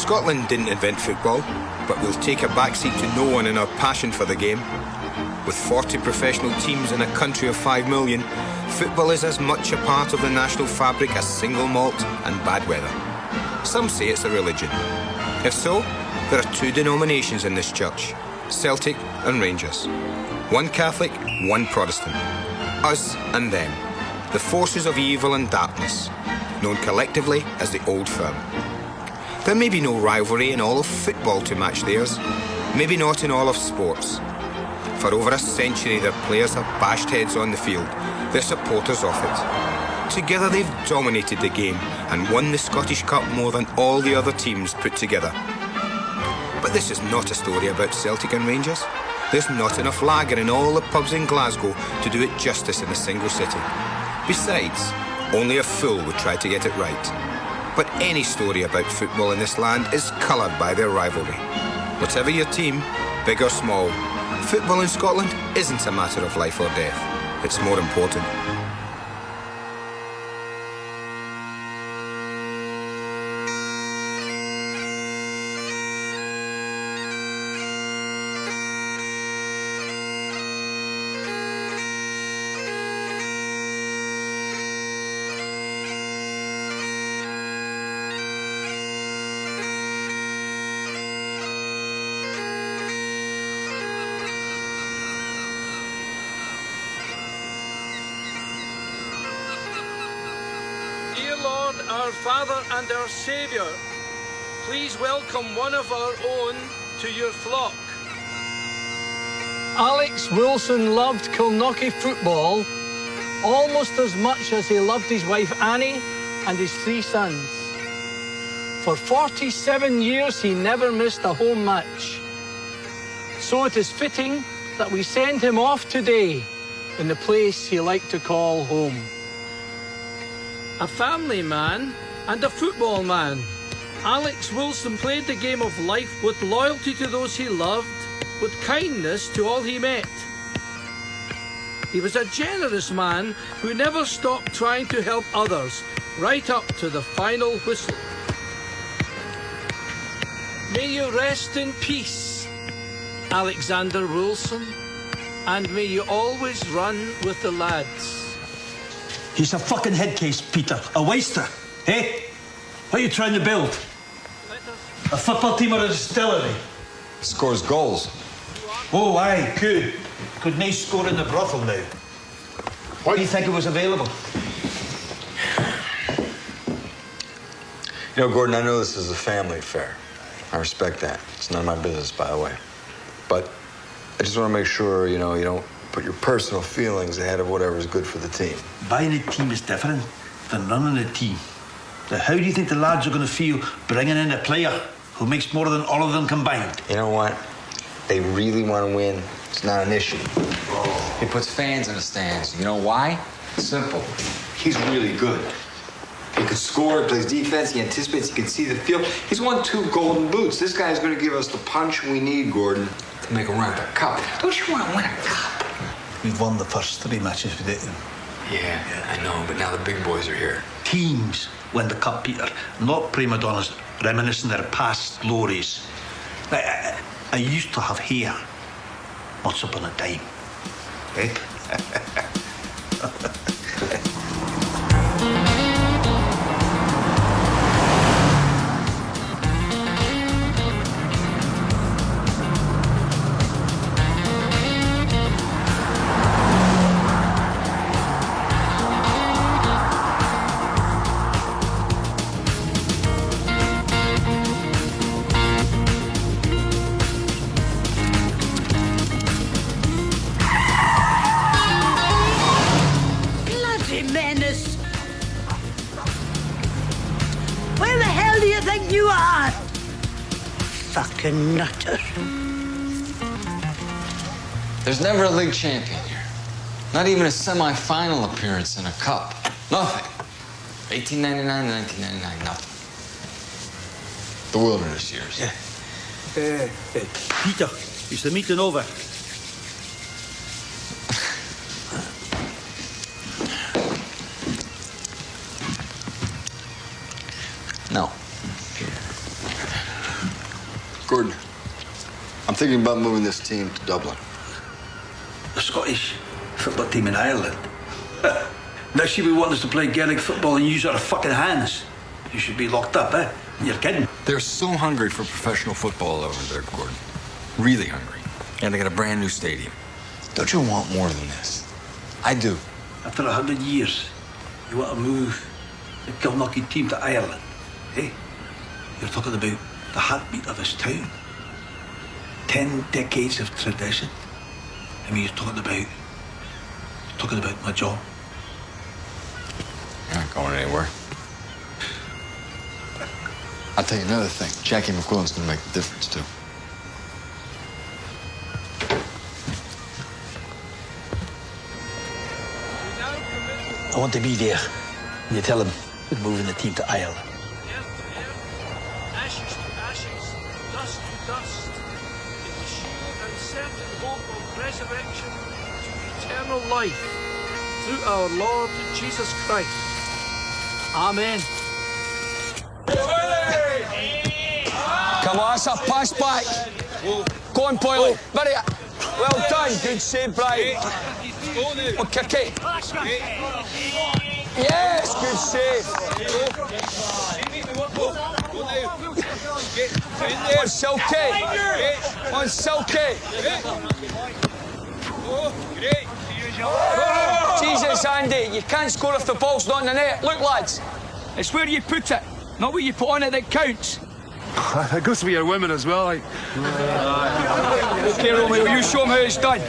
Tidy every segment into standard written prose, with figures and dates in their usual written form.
Scotland didn't invent football, but we'll take a backseat to no one in our passion for the game. With 40 professional teams in a country of 5 million, football is as much a part of the national fabric as single malt and bad weather. Some say it's a religion. If so, there are 2 denominations in this church, Celtic and Rangers. One Catholic, one Protestant. Us and them, the forces of evil and darkness, known collectively as the Old Firm. There may be no rivalry in all of football to match theirs, maybe not in all of sports. For over a century, their players have bashed heads on the field, their supporters off it. Together they've dominated the game and won the Scottish Cup more than all the other teams put together. But this is not a story about Celtic and Rangers. There's not enough lager in all the pubs in Glasgow to do it justice in a single city. Besides, only a fool would try to get it right. But any story about football in this land is coloured by their rivalry. Whatever your team, big or small, football in Scotland isn't a matter of life or death. It's more important. Our Father and our Saviour, please welcome one of our own to your flock. Alex Wilson loved Kilknocky football almost as much as he loved his wife Annie and his 3 sons. For 47 years he never missed a home match. So it is fitting that we send him off today in the place he liked to call home. A family man and a football man, Alex Wilson played the game of life with loyalty to those he loved, with kindness to all he met. He was a generous man who never stopped trying to help others, right up to the final whistle. May you rest in peace, Alexander Wilson, and may you always run with the lads. He's a fucking head case, Peter. A waster. Eh? What are you trying to build? A football team or a distillery? Scores goals. Oh, aye, good. Could nice score in the brothel now. Why do you think it was available? You know, Gordon, I know this is a family affair. I respect that. It's none of my business, by the way. But I just want to make sure, you don't put your personal feelings ahead of whatever is good for the team. Buying a team is different than running a team. Now, how do you think the lads are going to feel bringing in a player who makes more than all of them combined? You know what? They really want to win. It's not an issue. He puts fans in the stands. You know why? Simple. He's really good. He can score, he plays defense, he anticipates, he can see the field. He's won 2 golden boots. This guy's going to give us the punch we need, Gordon. To make a run at the cup. Don't you want to win a cup? We've won the first 3 matches with it. Yeah, I know, but now the big boys are here. Teams win the cup, Peter, not prima donnas reminiscing their past glories. I used to have hair once upon a time. Eh? Fucking nutter. There's never a league champion here. Not even a semi-final appearance in a cup. Nothing. 1899 to 1999, nothing. The wilderness years. Peter, is the meeting over? No. Gordon, I'm thinking about moving this team to Dublin. The Scottish football team in Ireland. Now she be wanting us to play Gaelic football and use our fucking hands. You should be locked up, eh? You're kidding. They're so hungry for professional football over there, Gordon. Really hungry. And they got a brand new stadium. Don't you want more than this? I do. After 100 years, you want to move the Kilnockie team to Ireland, eh? You're talking about the heartbeat of this town. 10 decades of tradition. I mean, you're talking about my job. You're not going anywhere. I'll tell you another thing. Jackie McQuillan's gonna make the difference, too. I want to be there when you tell him we're moving the team to Ireland. Ashes to ashes, dust to dust, in the sure and certain hope of resurrection to eternal life, through our Lord Jesus Christ. Amen. Come on, it's a pass back. Go on, Boyle. Very well done. Good save, Brian. Oh, kick it. Yes, good save. On Silky. On Silky. Jesus, Andy, you can't score if the ball's not in the net. Look, lads, it's where you put it, not what you put on it that counts. It goes with your women as well, like. Okay, Romeo, you show him how it's done.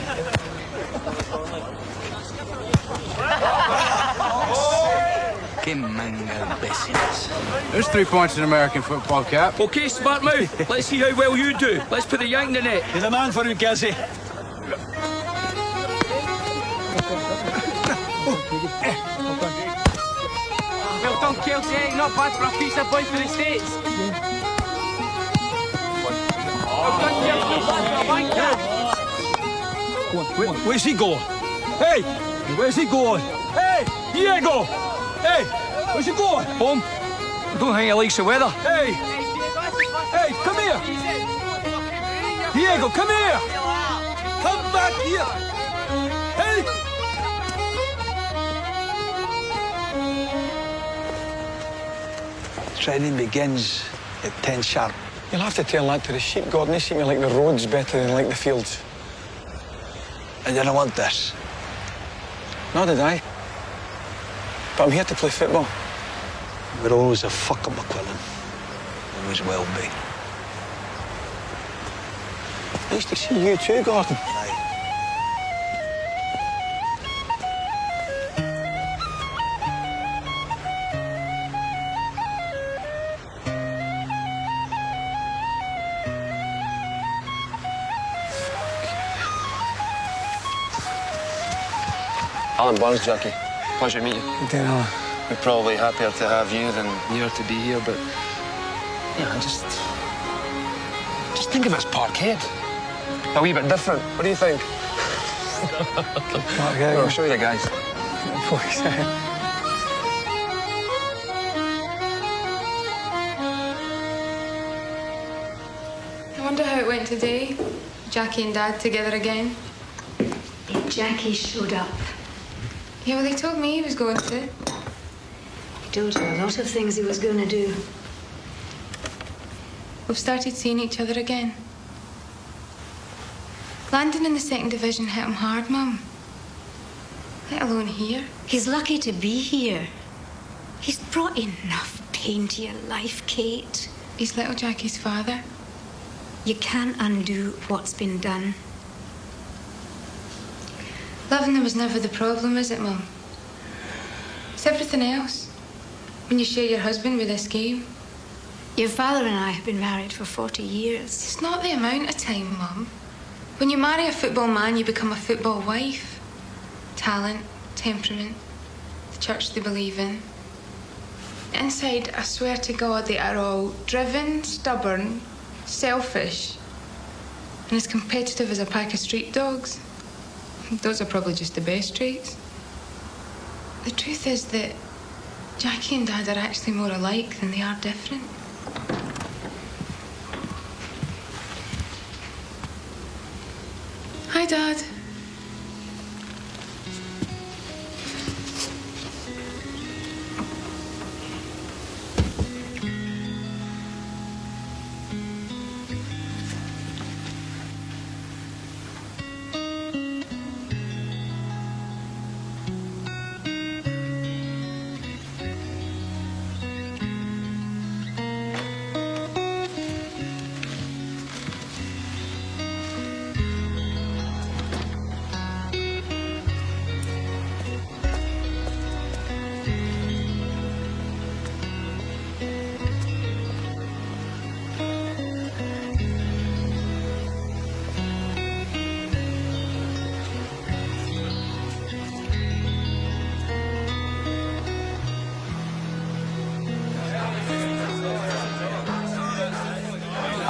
There's 3 points in American football, Cap. Okay, smart mouth, let's see how well you do. Let's put the yank in the net. You're the man for it, Gazzy. Well done, Kelsey. Not bad for a piece of boy for the States. Well done, Kelsey. Not bad for a wanker. Where's he going? Hey! Where's he going? Hey! Diego! Hey! Where's he going? Home. I don't think he likes the weather. Hey! Hey, come here! Diego, come here! Come back here! Hey! Training begins at 10 sharp. You'll have to tell that to the sheep, Gordon. They seem to like the roads better than like the fields. I didn't want this. Nor did I. But I'm here to play football. We're always a fuck up McQuillan. Always will be. Nice to see you too, Gordon. Aye. Alan Burns, Jackie. Pleasure to meet you. Good Alan. We're probably happier to have you than you're to be here, but yeah, just think of it as Parkhead. A wee bit different. What do you think? Okay, I'll show you the guys. I wonder how it went today. Jackie and Dad together again. Jackie showed up. Yeah, well, he told me he was going to. He told you a lot of things he was going to do. We've started seeing each other again. Landing in the second division hit him hard, Mum. Let alone here. He's lucky to be here. He's brought enough pain to your life, Kate. He's little Jackie's father. You can't undo what's been done. Loving him was never the problem, is it, Mum? It's everything else. When you share your husband with this game. Your father and I have been married for 40 years. It's not the amount of time, Mum. When you marry a football man, you become a football wife. Talent, temperament, the church they believe in. Inside, I swear to God, they are all driven, stubborn, selfish, and as competitive as a pack of street dogs. Those are probably just the best traits. The truth is that Jackie and Dad are actually more alike than they are different. Dad.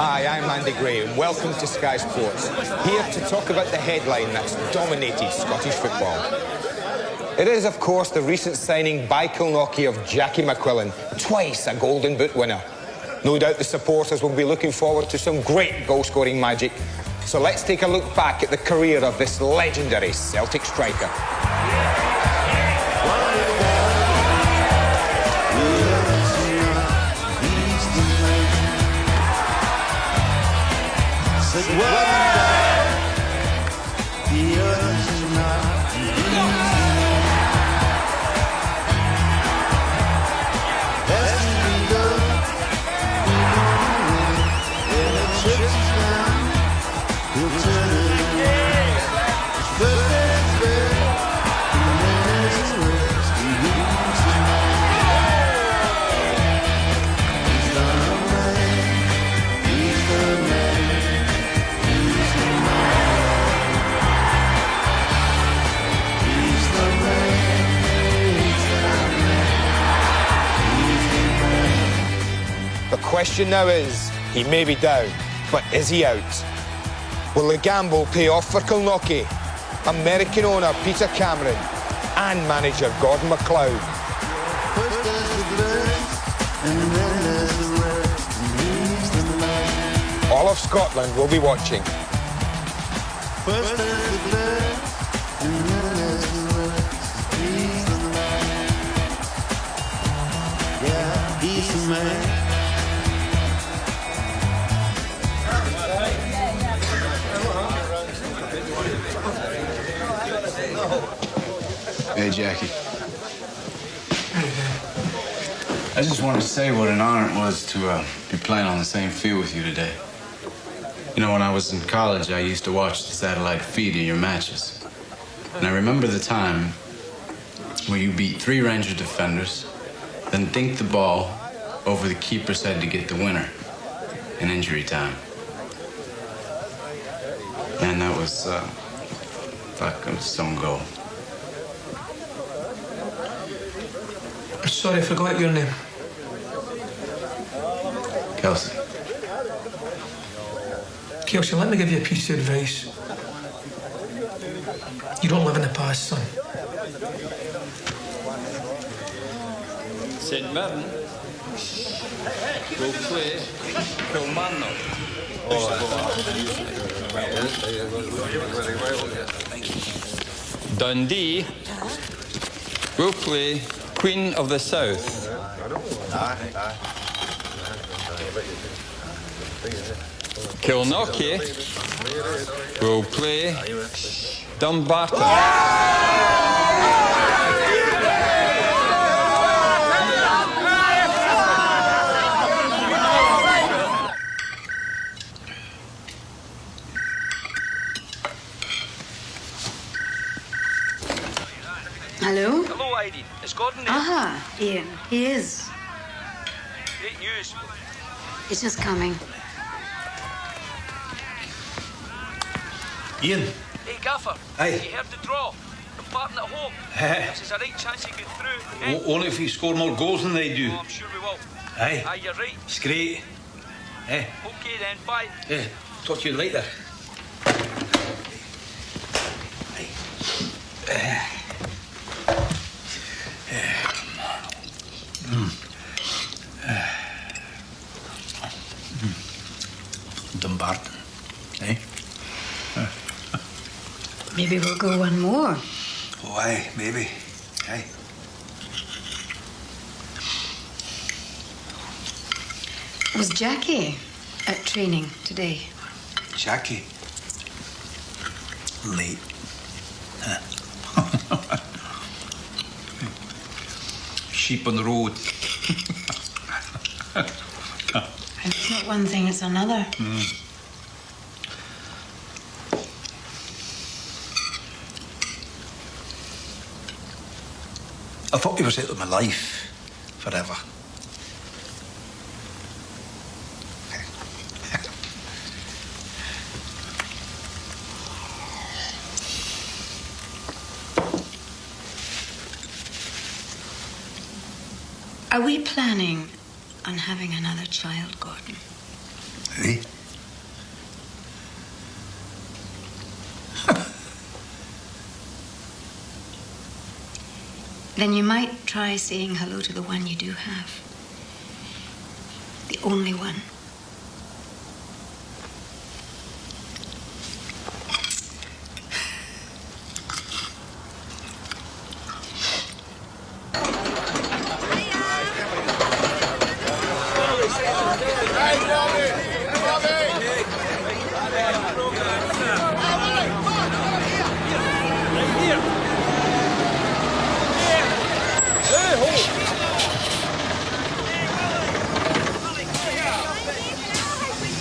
Hi, I'm Andy Gray, and welcome to Sky Sports. Here to talk about the headline that's dominated Scottish football. It is, of course, the recent signing by Kilnockie of Jackie McQuillan, twice a Golden Boot winner. No doubt the supporters will be looking forward to some great goal-scoring magic. So let's take a look back at the career of this legendary Celtic striker. The question now is, he may be down, but is he out? Will the gamble pay off for Kilnockie? American owner Peter Cameron and manager Gordon McLeod. All of Scotland will be watching. Hey, Jackie. I just wanted to say what an honor it was to be playing on the same field with you today. You know, when I was in college, I used to watch the satellite feed of your matches. And I remember the time where you beat 3 Ranger defenders, then dinked the ball over the keeper's head to get the winner in injury time. Man, that was, fuck, it was some goal. Sorry, I forgot your name. Kelsey. Kelsey, let me give you a piece of advice. You don't live in the past, son. St. Mirren will play Kilmarnock. Dundee will play Queen of the South. Kilnockie will play Dumbarton. Hello? Hello, Irene. Is Gordon there? Aha, Ian, he is. Great news. He's just coming. Ian. Hey, Gaffer. Aye. You heard the draw. Dumbarton at home. This is a right chance to get through. Eh? Only if we score more goals than they do. Oh, I'm sure we will. Aye. Aye, you're right. It's great. Eh? Okay then, bye. Talk to you later. Dumbarton, eh? Maybe we'll go one more. Oh, aye, maybe. Aye. Was Jackie at training today? Jackie. Late. Huh. Sheep on the road. It's not one thing, it's another. I thought he was out of my life forever. Are we planning on having another child, Gordon? Eh? Then you might try saying hello to the one you do have. The only one.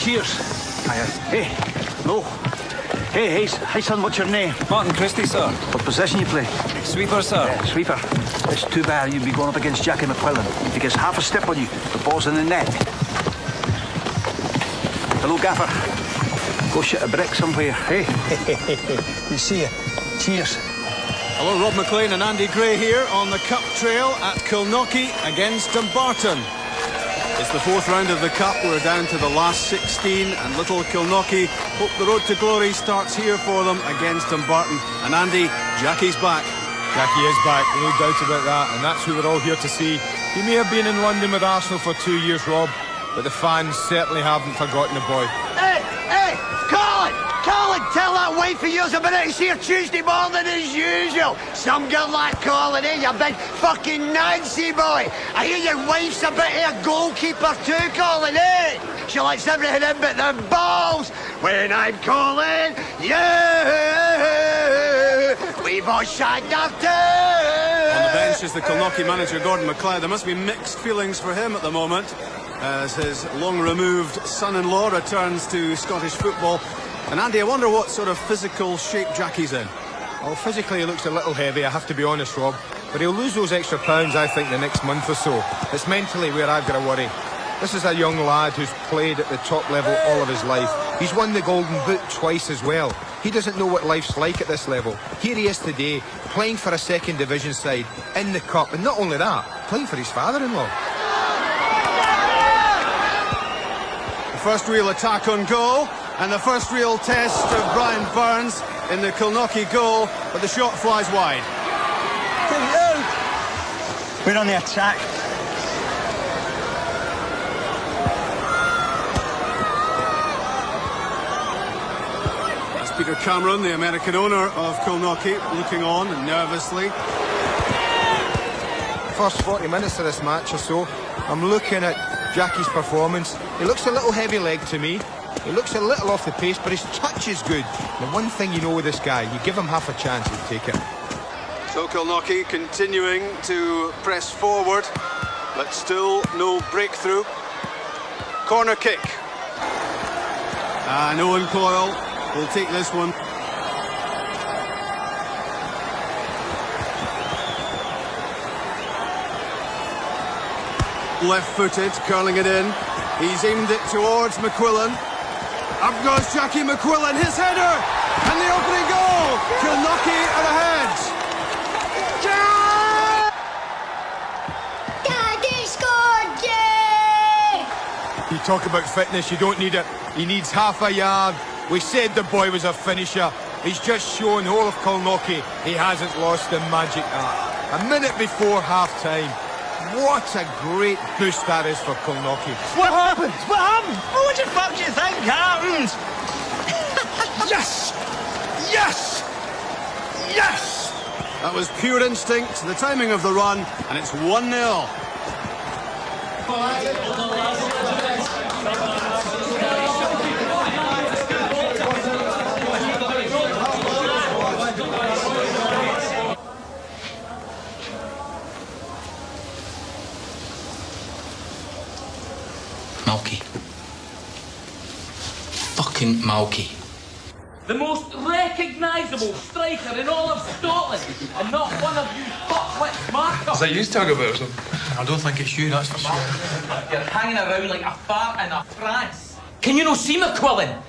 Cheers. Hey, no. Hey, son, what's your name? Martin Christie, sir. What position you play? Sweeper, sir. Sweeper. It's too bad you'd be going up against Jackie McQuillan. If he gets half a step on you, the ball's in the net. Hello, Gaffer. Go shit a brick somewhere, hey? You see ya. Cheers. Hello, Rob McLean and Andy Gray here on the Cup Trail at Kilnockie against Dumbarton. It's the fourth round of the Cup. We're down to the last 16 and little Kilnockie hope the road to glory starts here for them against Dumbarton. And Andy, Jackie's back. Jackie is back, no doubt about that, and that's who we're all here to see. He may have been in London with Arsenal for 2 years, Rob, but the fans certainly haven't forgotten the boy. Hey, Colin, tell that wife of yours about it. It's here Tuesday morning as usual. Some girl like Colin, you big fucking Nancy boy. I hear your wife's a bit of a goalkeeper too, Colin, She likes everything in but the balls. When I'm calling you, we've all shagged our turn. On the bench is the Kilnockie manager, Gordon McLeod. There must be mixed feelings for him at the moment as his long-removed son-in-law returns to Scottish football. And Andy, I wonder what sort of physical shape Jackie's in. Well, physically he looks a little heavy, I have to be honest, Rob. But he'll lose those extra pounds, I think, the next month or so. It's mentally where I've got to worry. This is a young lad who's played at the top level all of his life. He's won the Golden Boot twice as well. He doesn't know what life's like at this level. Here he is today, playing for a second division side, in the Cup, and not only that, playing for his father-in-law. The first real attack on goal, and the first real test of Brian Burns in the Kilnockie goal, but the shot flies wide. We're on the attack. That's Peter Cameron, the American owner of Kilnockie, looking on nervously. First 40 minutes of this match or so, I'm looking at Jackie's performance. He looks a little heavy-legged to me. He looks a little off the pace, but his touch is good. The one thing you know with this guy, you give him half a chance, he'll take it. So Kilnockie continuing to press forward, but still no breakthrough. Corner kick. And Owen Coyle will take this one. Left-footed, curling it in. He's aimed it towards McQuillan. Up goes Jackie McQuillan, his header! And the opening goal! Kilnockie are ahead! Daddy scored, Jay! You talk about fitness, you don't need it. He needs half a yard. We said the boy was a finisher. He's just shown the whole of Kilnockie he hasn't lost the magic art. A minute before half-time. What a great boost that is for Kilnockie. What happened? What happened? What the fuck do you think happened? Yes! Yes! Yes! That was pure instinct, the timing of the run, and it's 1-0. Malky. Fucking Malky. The most recognisable striker in all of Scotland, and not one of you fuckwits, Markham. Is that you talking about or something? I don't think it's you, that's for sure. You're hanging around like a fart in a trance. Can you no see McQuillan?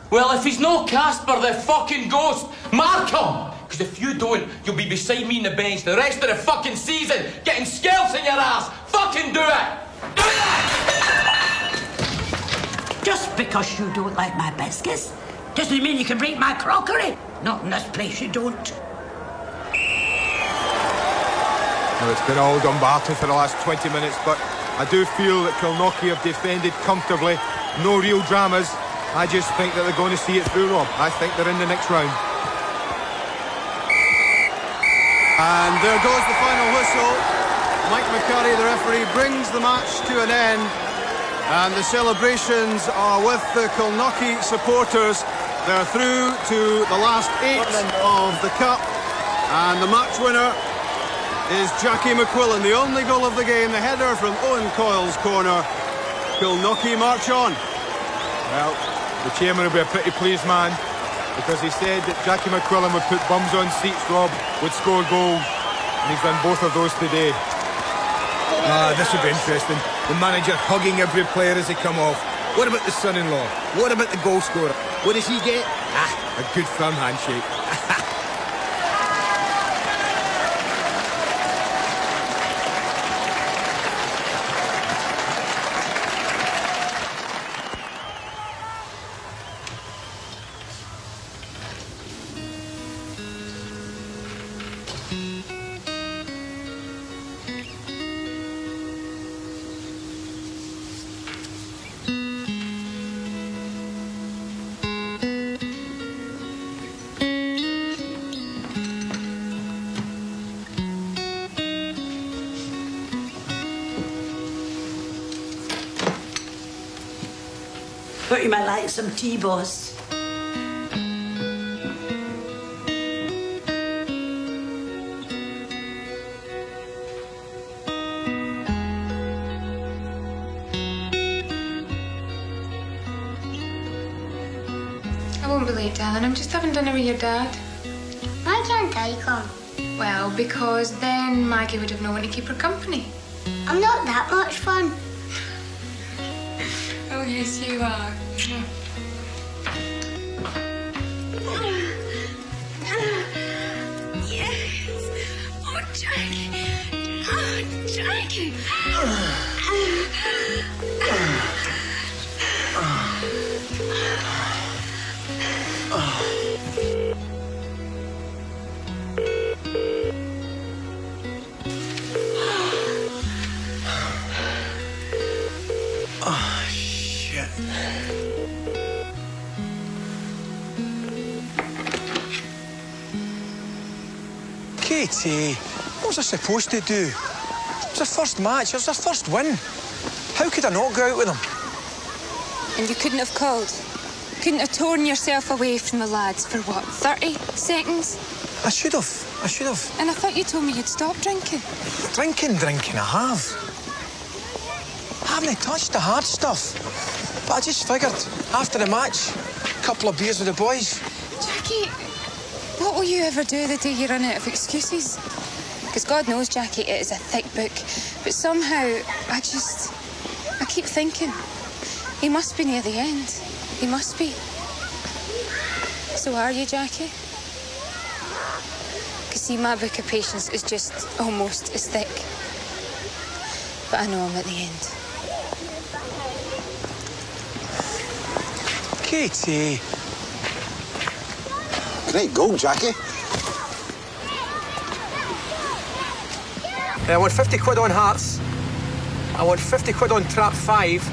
Well, if he's no Casper the fucking ghost, mark him! Because if you don't, you'll be beside me in the bench the rest of the fucking season, getting scalps in your ass. Fucking do it! Do it! Just because you don't like my biscuits doesn't mean you can break my crockery. Not in this place, you don't. Well, it's been all Dumbarton for the last 20 minutes, but I do feel that Kilnockie have defended comfortably. No real dramas. I just think that they're going to see it through, Rob. I think they're in the next round. And there goes the final whistle. Mike McCurry, the referee, brings the match to an end. And the celebrations are with the Kilnockie supporters. They're through to the last 8 of the Cup. And the match winner is Jackie McQuillan. The only goal of the game, the header from Owen Coyle's corner. Kilnockie march on. Well, the chairman will be a pretty pleased man, because he said that Jackie McQuillan would put bums on seats, Rob, would score goals, and he's done both of those today. This will be interesting. The manager hugging every player as they come off. What about the son-in-law? What about the goal scorer? What does he get? A good firm handshake. Thought you might like some tea, boss. I won't be late, darling. I'm just having dinner with your dad. Why can't I come? Well, because then Maggie would have no one to keep her company. I'm not that much fun. Oh, yes, you are. Yes. Oh, Jackie. Oh, Jackie. Oh, shit. Katie, what was I supposed to do? It was our first match, it was our first win. How could I not go out with them? And you couldn't have called? Couldn't have torn yourself away from the lads for what, 30 seconds? I should have. And I thought you told me you'd stop drinking. Drinking, I have. I haven't touched the hard stuff. But I just figured, after the match, a couple of beers with the boys. Jackie, what will you ever do the day you run out of excuses? Because God knows, Jackie, it is a thick book. But somehow, I keep thinking, he must be near the end. He must be. So are you, Jackie? Because see, my book of patience is just almost as thick. But I know I'm at the end. Katie. Great goal, Jackie. I want 50 quid on Hearts. I want 50 quid on Trap 5.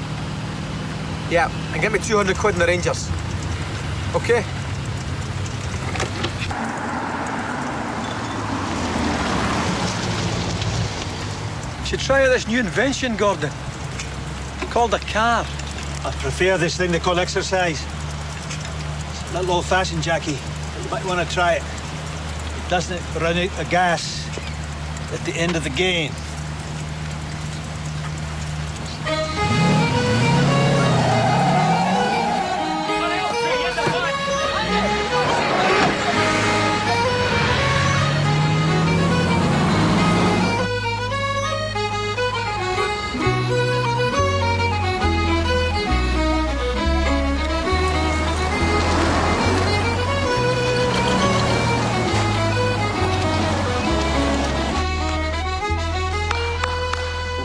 Yeah, and get me 200 quid in the Rangers. Okay? should try out this new invention, Gordon. Called a car. I prefer this thing they call exercise. It's a little old-fashioned, Jackie. You might want to try it. Doesn't it run out the gas at the end of the game?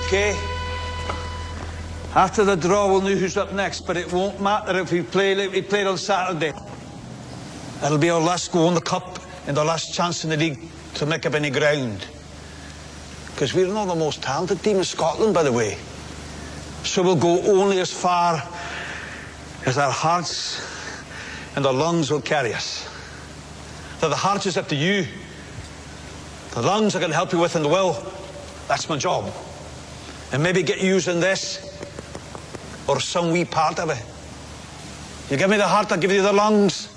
Okay. After the draw, we'll know who's up next, but it won't matter if we play like we played on Saturday. It'll be our last go on the cup and our last chance in the league to make up any ground. Because we're not the most talented team in Scotland, by the way. So we'll go only as far as our hearts and our lungs will carry us. Now, the heart is up to you. The lungs I can help you with, and the will, that's my job. And maybe get used in this, or some wee part of it. You give me the heart, I'll give you the lungs.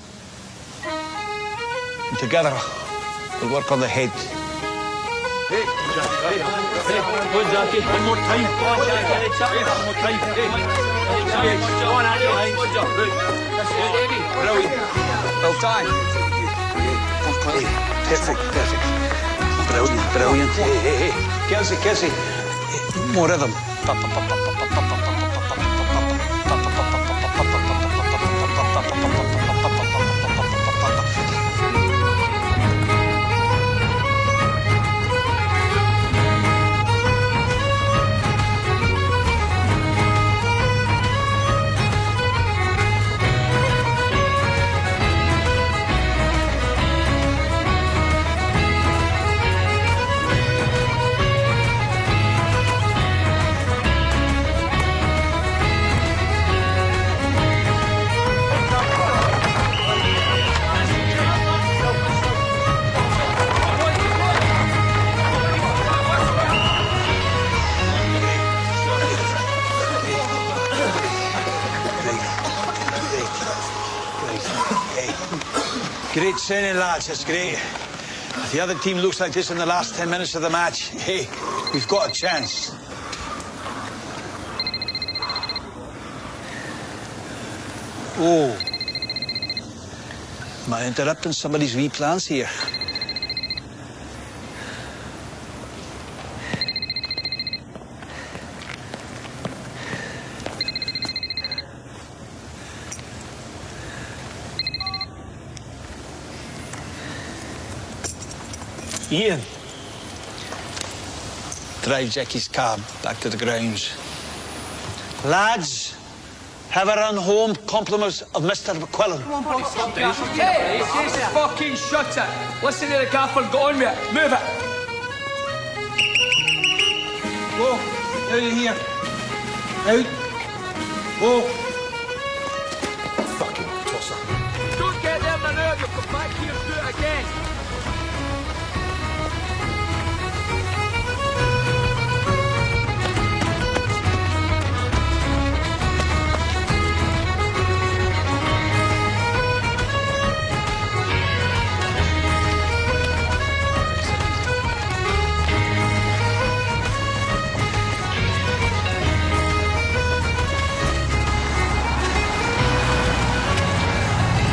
And together, we'll work on the head. Hey, Jackie. Go on, Jackie. One more time. Go on, Jackie. One more time. Hey, go on, Andy. Good job. Brilliant. Well done. Perfect. Brilliant. Hey. Kelsey. More rhythm. Great training, lads. It's great. If the other team looks like this in the last 10 minutes of the match, hey, we've got a chance. Oh. Am I interrupting somebody's wee plans here? Ian, drive Jackie's cab back to the grounds. Lads, have a run home. Compliments of Mr. McQuillan. Hey, just fucking shut it. Listen to the gaffer, go on with it. Move it. Go, out of here. Out. Go. Fucking tosser. Don't get there, Manure. You'll come back here and do it again.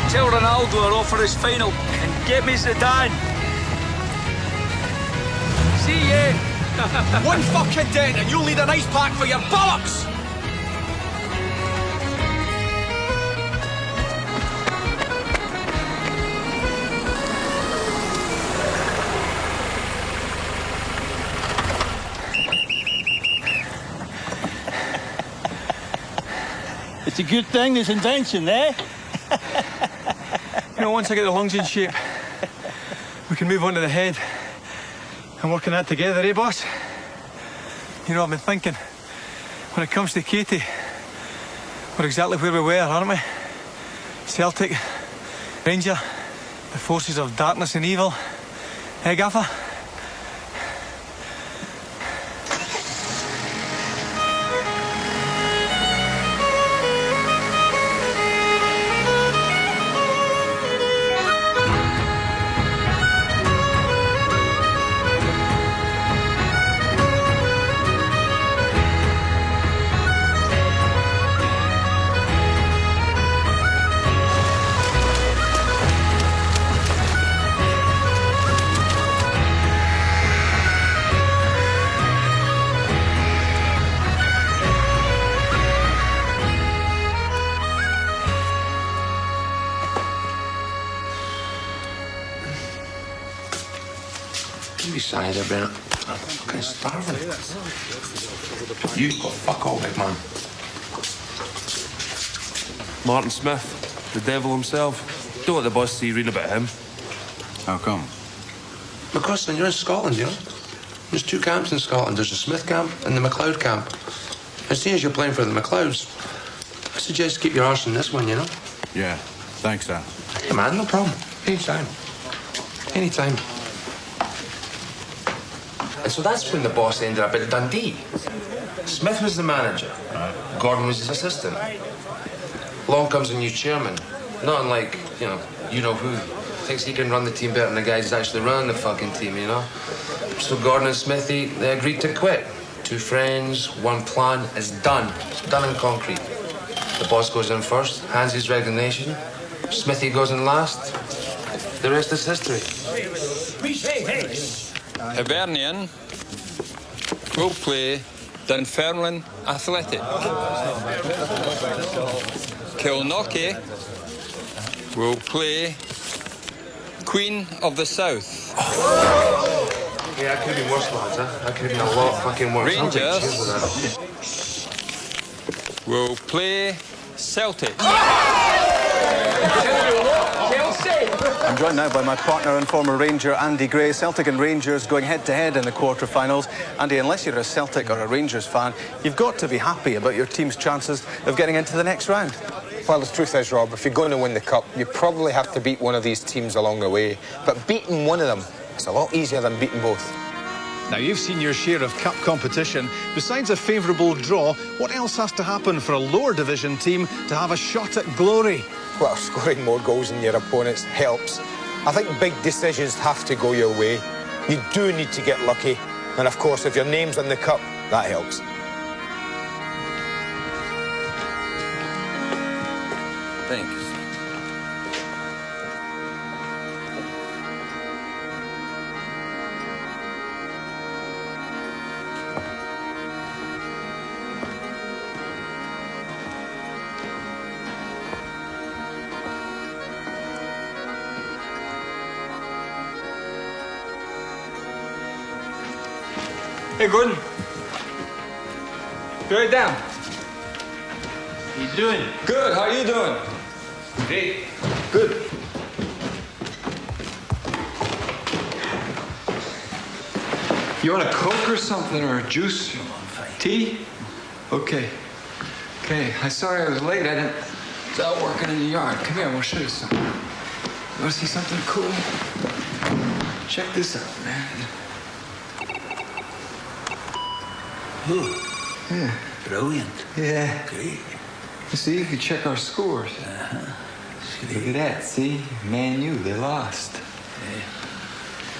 Tell Ronaldo I'll offer his final and get me Zidane. See ya. One fucking dent and you'll need an ice pack for your bollocks! It's a good thing, this invention, eh? You know, once I get the lungs in shape, we can move on to the head and work on that together, eh, boss? You know, I've been thinking, when it comes to Katie, we're exactly where we were, aren't we? Celtic, Ranger, the forces of darkness and evil. Eh, Gaffer? cider, Brent. I'm fucking starving. You got fuck all, big man. Martin Smith, the devil himself. Don't let the boss see you reading about him. How come? McCrossan, you're in Scotland, you know? There's 2 camps in Scotland. There's the Smith camp and the McLeod camp. And seeing as you're playing for the McLeods, I suggest keep your arse in this one, you know? Yeah, thanks, Al. Hey, man, no problem. Anytime. Anytime. And so that's when the boss ended up at Dundee. Smith was the manager. Gordon was his assistant. Along comes a new chairman. Not unlike, you know who. Thinks he can run the team better than the guys who's actually running the fucking team, you know? So Gordon and Smithy, they agreed to quit. 2 friends, 1 plan, it's done. It's done in concrete. The boss goes in first, hands his resignation. Smithy goes in last. The rest is history. Hibernian will play Dunfermline Athletic. Kilnockie will play Queen of the South. Yeah, that could have been worse, lads, huh? That could have been a lot fucking worse. Rangers will play Celtic. I'm joined now by my partner and former Ranger, Andy Gray. Celtic and Rangers going head-to-head in the quarter-finals. Andy, unless you're a Celtic or a Rangers fan, you've got to be happy about your team's chances of getting into the next round. Well, the truth is, Rob, if you're going to win the Cup, you probably have to beat one of these teams along the way. But beating one of them, it's a lot easier than beating both. Now, you've seen your share of cup competition. Besides a favourable draw, what else has to happen for a lower division team to have a shot at glory? Well, scoring more goals than your opponents helps. I think big decisions have to go your way. You do need to get lucky. And, of course, if your name's on the Cup, that helps. Thanks. Hey, Gordon. Right down. How you doing? Good. How you doing? Great. Good. You want a Coke or something, or a juice? Tea? Okay. Okay. I'm sorry I was late. I was out working in the yard. Come here. I want to show you something. You want to see something cool? Check this out, man. Ooh. Yeah. Brilliant. Yeah. Great. You see, you can check our scores. Look at that. See? Man U, they lost.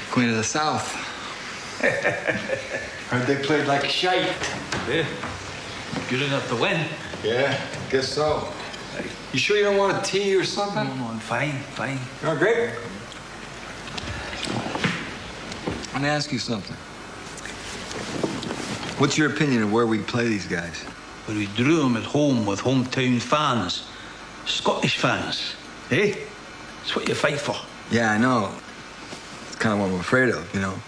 Queen of the South. Heard they played like shite. Yeah. Good enough to win. Yeah, guess so. You sure you don't want a tea or something? No, I'm fine, fine. Oh, great. Let me ask you something. What's your opinion of where we play these guys? But we drew them at home with hometown fans. Scottish fans. Eh? It's what you fight for. Yeah, I know. It's kind of what I'm afraid of, you know.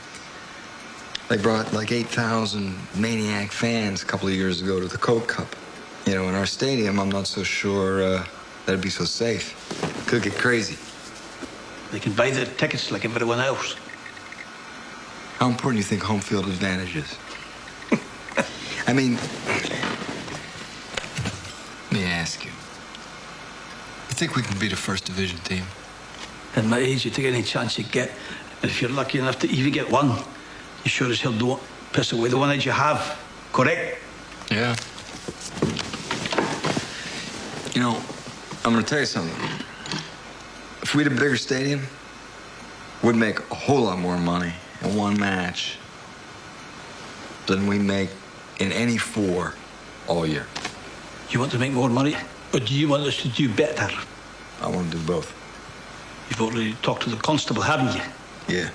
They brought like 8,000 maniac fans a couple of years ago to the Coke Cup. You know, in our stadium, I'm not so sure that'd be so safe. Could get crazy. They can buy the tickets like everyone else. How important do you think home field advantage is? I mean, let me ask you. You think we can beat a first division team? At my age, you take any chance you get. And if you're lucky enough to even get one, you sure as hell don't piss away the one that you have. Correct? Yeah. You know, I'm gonna tell you something. If we had a bigger stadium, we'd make a whole lot more money in one match than we make in any 4 all year. You want to make more money, or do you want us to do better? I want to do both. You've already talked to the constable, haven't you? Yeah,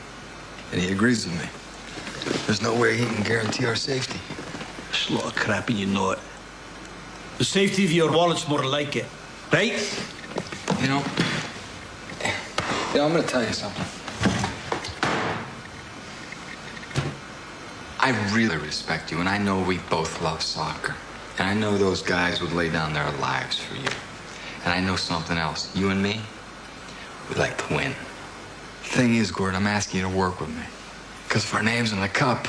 and he agrees with me. There's no way he can guarantee our safety. It's a lot of crap and you know it. The safety of your wallet's more like it, right? You know, I'm gonna tell you something. I really respect you, and I know we both love soccer. And I know those guys would lay down their lives for you. And I know something else. You and me, we'd like to win. Thing is, Gord, I'm asking you to work with me. Because if our name's in the cup,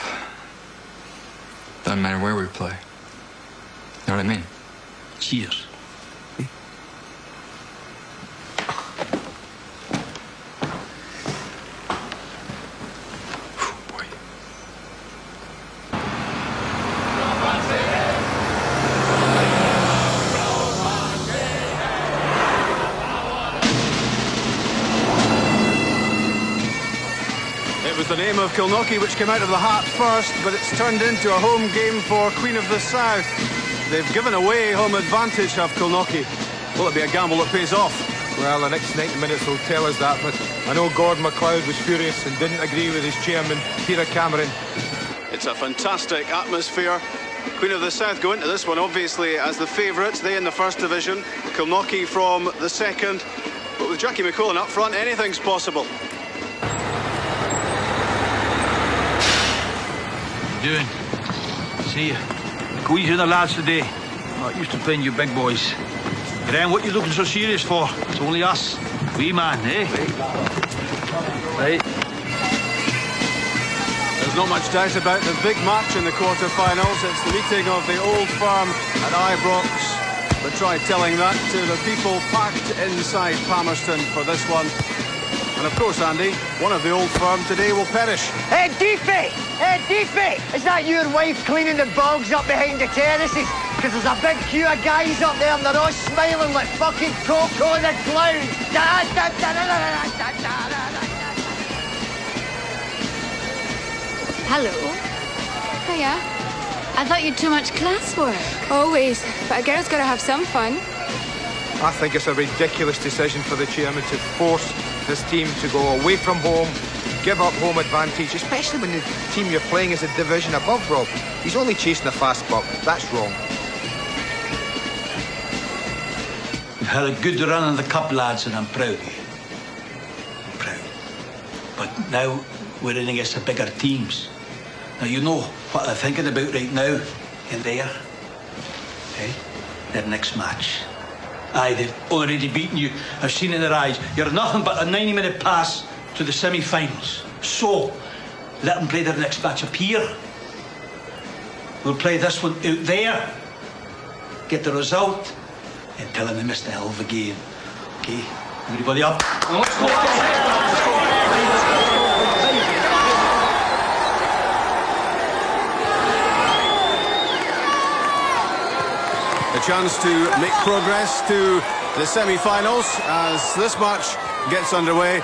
doesn't matter where we play. You know what I mean? Cheers. It was the name of Kilnockie which came out of the hat first, but it's turned into a home game for Queen of the South. They've given away home advantage, have Kilnockie. Will it be a gamble that pays off? Well, the next 90 minutes will tell us that, but I know Gordon McLeod was furious and didn't agree with his chairman, Peter Cameron. It's a fantastic atmosphere. Queen of the South go into this one, obviously, as the favourites. They in the first division, Kilnockie from the second. But with Jackie McQuillan up front, anything's possible. Doing? See you. Go easy on the lads today. Not used to playing you big boys. Graham, what you looking so serious for? It's only us. Wee man, eh? Right. There's not much doubt about the big match in the quarter-finals. It's the meeting of the Old Firm at Ibrox. But try telling that to the people packed inside Palmerston for this one. And of course, Andy, one of the Old Firm today will perish. Hey, Deefy! Hey, Deefy! Is that your wife cleaning the bogs up behind the terraces? Because there's a big queue of guys up there and they're all smiling like fucking Coco the Clown. Hello. Hiya. I thought you'd too much classwork. Always. But a girl's got to have some fun. I think it's a ridiculous decision for the chairman to force his team to go away from home, give up home advantage, especially when the team you're playing is a division above, Rob. He's only chasing a fast buck. That's wrong. You've had a good run in the cup, lads, and I'm proud of you. I'm proud. But now we're in against the bigger teams. Now, you know what they're thinking about right now in there. Eh? Their next match. Aye, they've already beaten you. I've seen it in their eyes. You're nothing but a 90-minute pass to the semi-finals. So, let them play their next match up here. We'll play this one out there. Get the result. And tell them they missed a hell of a game. Okay? Everybody up. Let's go. Let's go. A chance to make progress to the semi-finals as this match gets underway.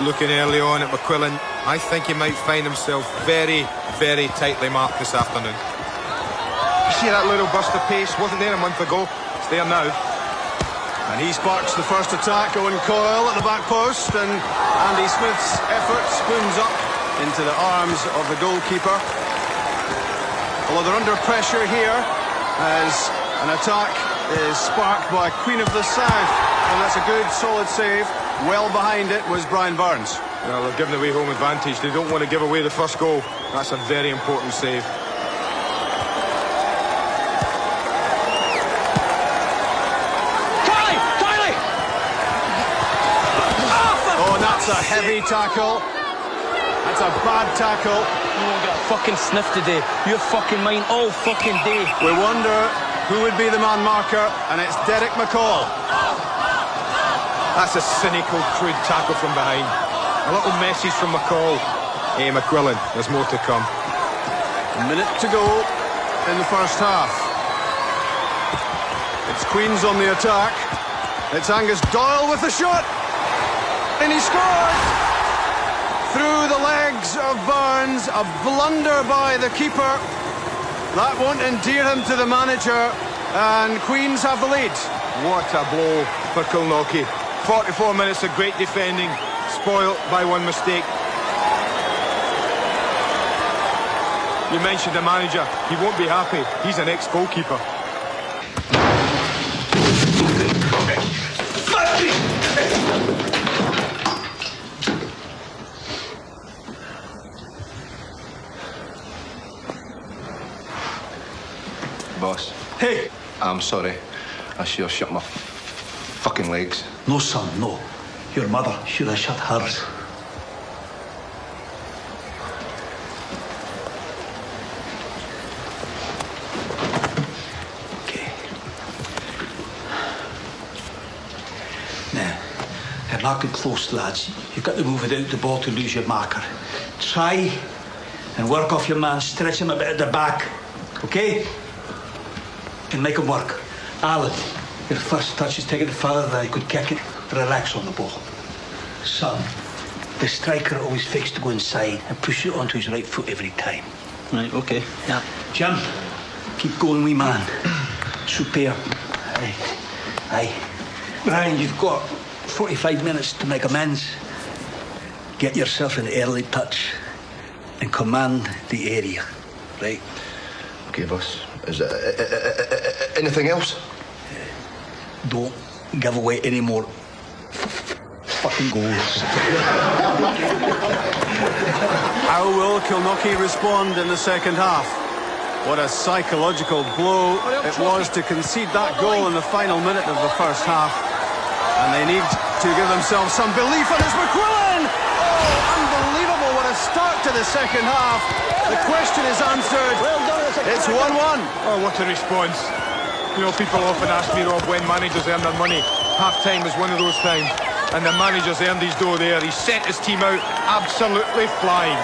Looking early on at McQuillan, I think he might find himself very, very tightly marked this afternoon. You see that little burst of pace? Wasn't there a month ago. It's there now. And he sparks the first attack. Owen Coyle at the back post, and Andy Smith's effort spoons up into the arms of the goalkeeper. Although they're under pressure here as an attack is sparked by Queen of the South, and that's a good solid save. Well behind it was Brian Burns. Well, they're giving away home advantage. They don't want to give away the first goal. That's a very important save. That's a heavy tackle. That's a bad tackle. You won't get a fucking sniff today. You're fucking mine all fucking day. We wonder who would be the man marker, and it's Derek McCall. That's a cynical, crude tackle from behind. A little message from McCall. Hey, McQuillan, there's more to come. A minute to go in the first half. It's Queens on the attack. It's Angus Doyle with the shot. And he scored! Through the legs of Burns, a blunder by the keeper. That won't endear him to the manager, and Queens have the lead. What a blow for Kilnockie. 44 minutes of great defending, spoilt by one mistake. You mentioned the manager. He won't be happy. He's an ex-goalkeeper. okay? I'm sorry. I should have shut my fucking legs. No, son, no. Your mother should have shut hers. They're not good close, lads. You've got to move without the ball to lose your marker. Try and work off your man. Stretch him a bit at the back. Okay? And make him work. Alan, your first touch is taking it further than you could kick it. Relax on the ball. Son, the striker always fakes to go inside and push it onto his right foot every time. Right, okay. Yeah. Jim, keep going, wee man. Superb. Aye. Aye. Brian, you've got 45 minutes to make amends. Get yourself an early touch and command the area, right? Okay, boss. Is there anything else? Don't give away any more fucking goals. How will Kilnockie respond in the second half? What a psychological blow it was to concede that goal in the final minute of the first half. And they need to give themselves some belief, and it's McQuillan! Oh, unbelievable, what a start to the second half. The question is answered. It's 1-1. Oh, what a response. You know, people often ask me, Rob, when managers earn their money. Half-time was one of those times. And the manager's earned his dough there. He sent his team out absolutely flying.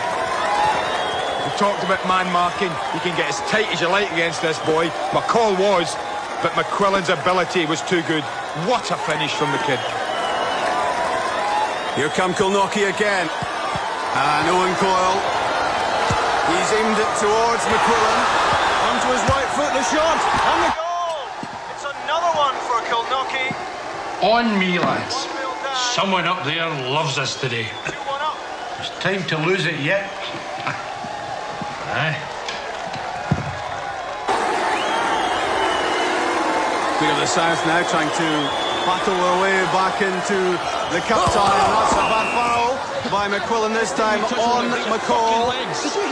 We talked about man marking. You can get as tight as you like against this boy. McCall was, but McQuillan's ability was too good. What a finish from the kid. Here come Kilnockie again. And Owen Coyle. He's aimed it towards McQuillan. Onto his right foot, the shot. And the goal! It's another one for Kilnockie. On me, lads. Someone up there loves us today. It's time to lose it yet. Aye. Clear of the South now, trying to battle their way back into the cup tie, and that's a bad foul by McQuillan this time on McCall.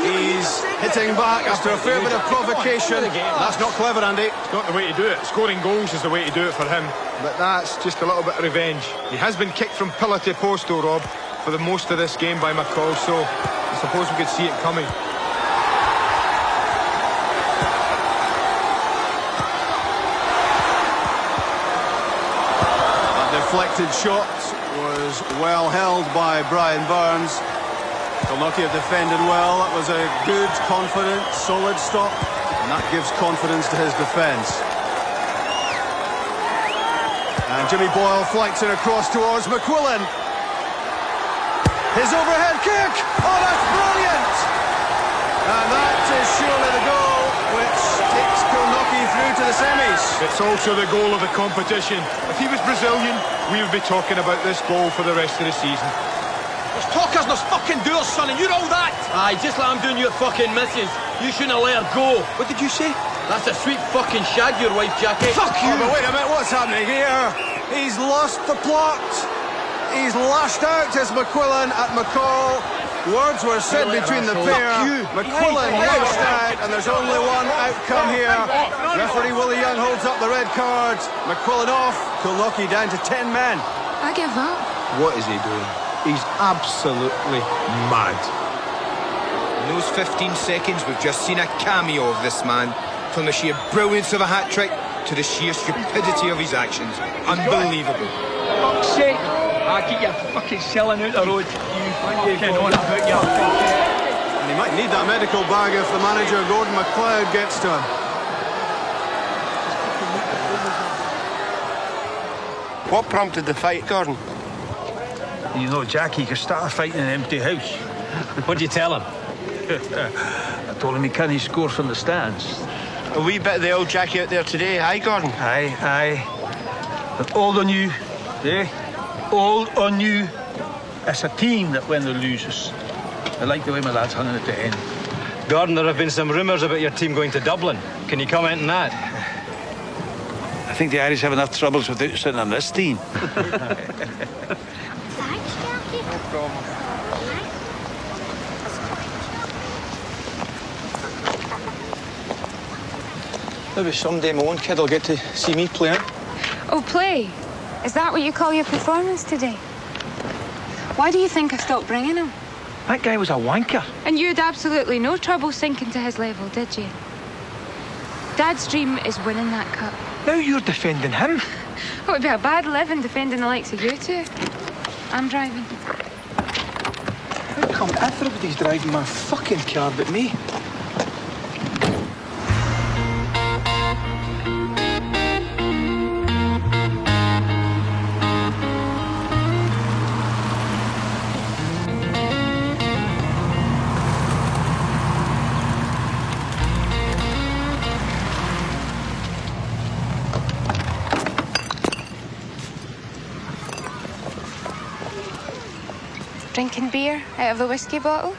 He's hitting back after a fair bit of provocation. That's not clever, Andy. It's not the way to do it. Scoring goals is the way to do it for him. But that's just a little bit of revenge. He has been kicked from pillar to post, though, Rob, for the most of this game by McCall, so I suppose we could see it coming. Deflected shot was well held by Brian Burns. Kilnockie have defended well. That was a good, confident, solid stop, and that gives confidence to his defence. And Jimmy Boyle flanks it across towards McQuillan. His overhead kick! Oh, that's brilliant! And that is surely the goal which takes Kilnockie through to the semis. It's also the goal of the competition. If he was Brazilian, we would be talking about this goal for the rest of the season. There's talkers, there's fucking doers, son, and you're all that! Aye, just like I'm doing your fucking missus. You shouldn't have let her go. What did you say? That's a sweet fucking shag, your wife, Jackie. Fuck you! Oh, but wait a minute, what's happening here? He's lost the plot. He's lashed out as McQuillan at McCall. Words were said between the pair. McQuillan lashed out, and there's only one outcome here. Referee Willie Young holds up the red card. McQuillan off. Kilnockie down to 10 men. I give up. What is he doing? He's absolutely mad. In those 15 seconds, we've just seen a cameo of this man, from the sheer brilliance of a hat-trick to the sheer stupidity of his actions. Unbelievable. Fuck's sake. I keep your fucking selling out the road. You fucking on about your fucking... And he might need that medical bag if the manager, Gordon McLeod, gets to him. What prompted the fight, Gordon? You know, Jackie could start a fight in an empty house. What'd you tell him? I told him he can't score from the stands. A wee bit of the old Jackie out there today, aye, Gordon? Aye, aye. But all on you, eh? All on you. It's a team that wins or loses. I like the way my lad's hung at the end. Gordon, there have been some rumours about your team going to Dublin. Can you comment on that? I think the Irish have enough troubles without sitting on this team. Maybe someday my own kid will get to see me playing. Oh, play? Is that what you call your performance today? Why do you think I stopped bringing him? That guy was a wanker. And you had absolutely no trouble sinking to his level, did you? Dad's dream is winning that cup. Now you're defending him. It would be a bad living defending the likes of you two. I'm driving. How come everybody's driving my fucking car but me? Drinking beer out of the whiskey bottle?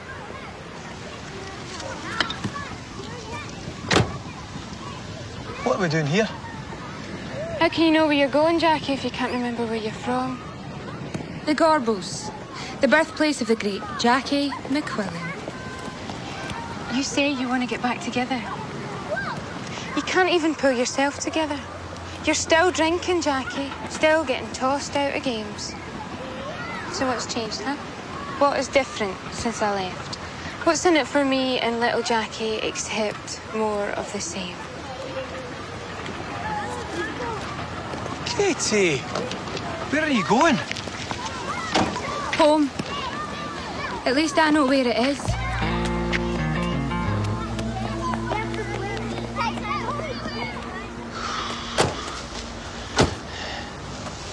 What are we doing here? How can you know where you're going, Jackie, if you can't remember where you're from? The Gorbals, the birthplace of the great Jackie McQuillan. You say you want to get back together. You can't even pull yourself together. You're still drinking, Jackie, still getting tossed out of games. So what's changed, huh? What is different since I left? What's in it for me and little Jackie except more of the same? Katie! Where are you going? Home. At least I know where it is.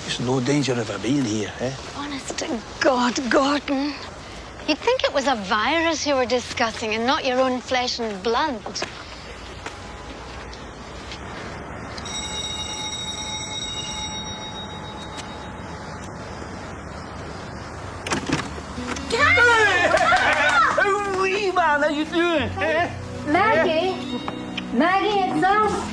There's no danger of her being here, eh? Honest to God, Gordon. You'd think it was a virus you were discussing and not your own flesh and blood. Oh, wee man, how you doing? Eh? Maggie? Maggie, it's us.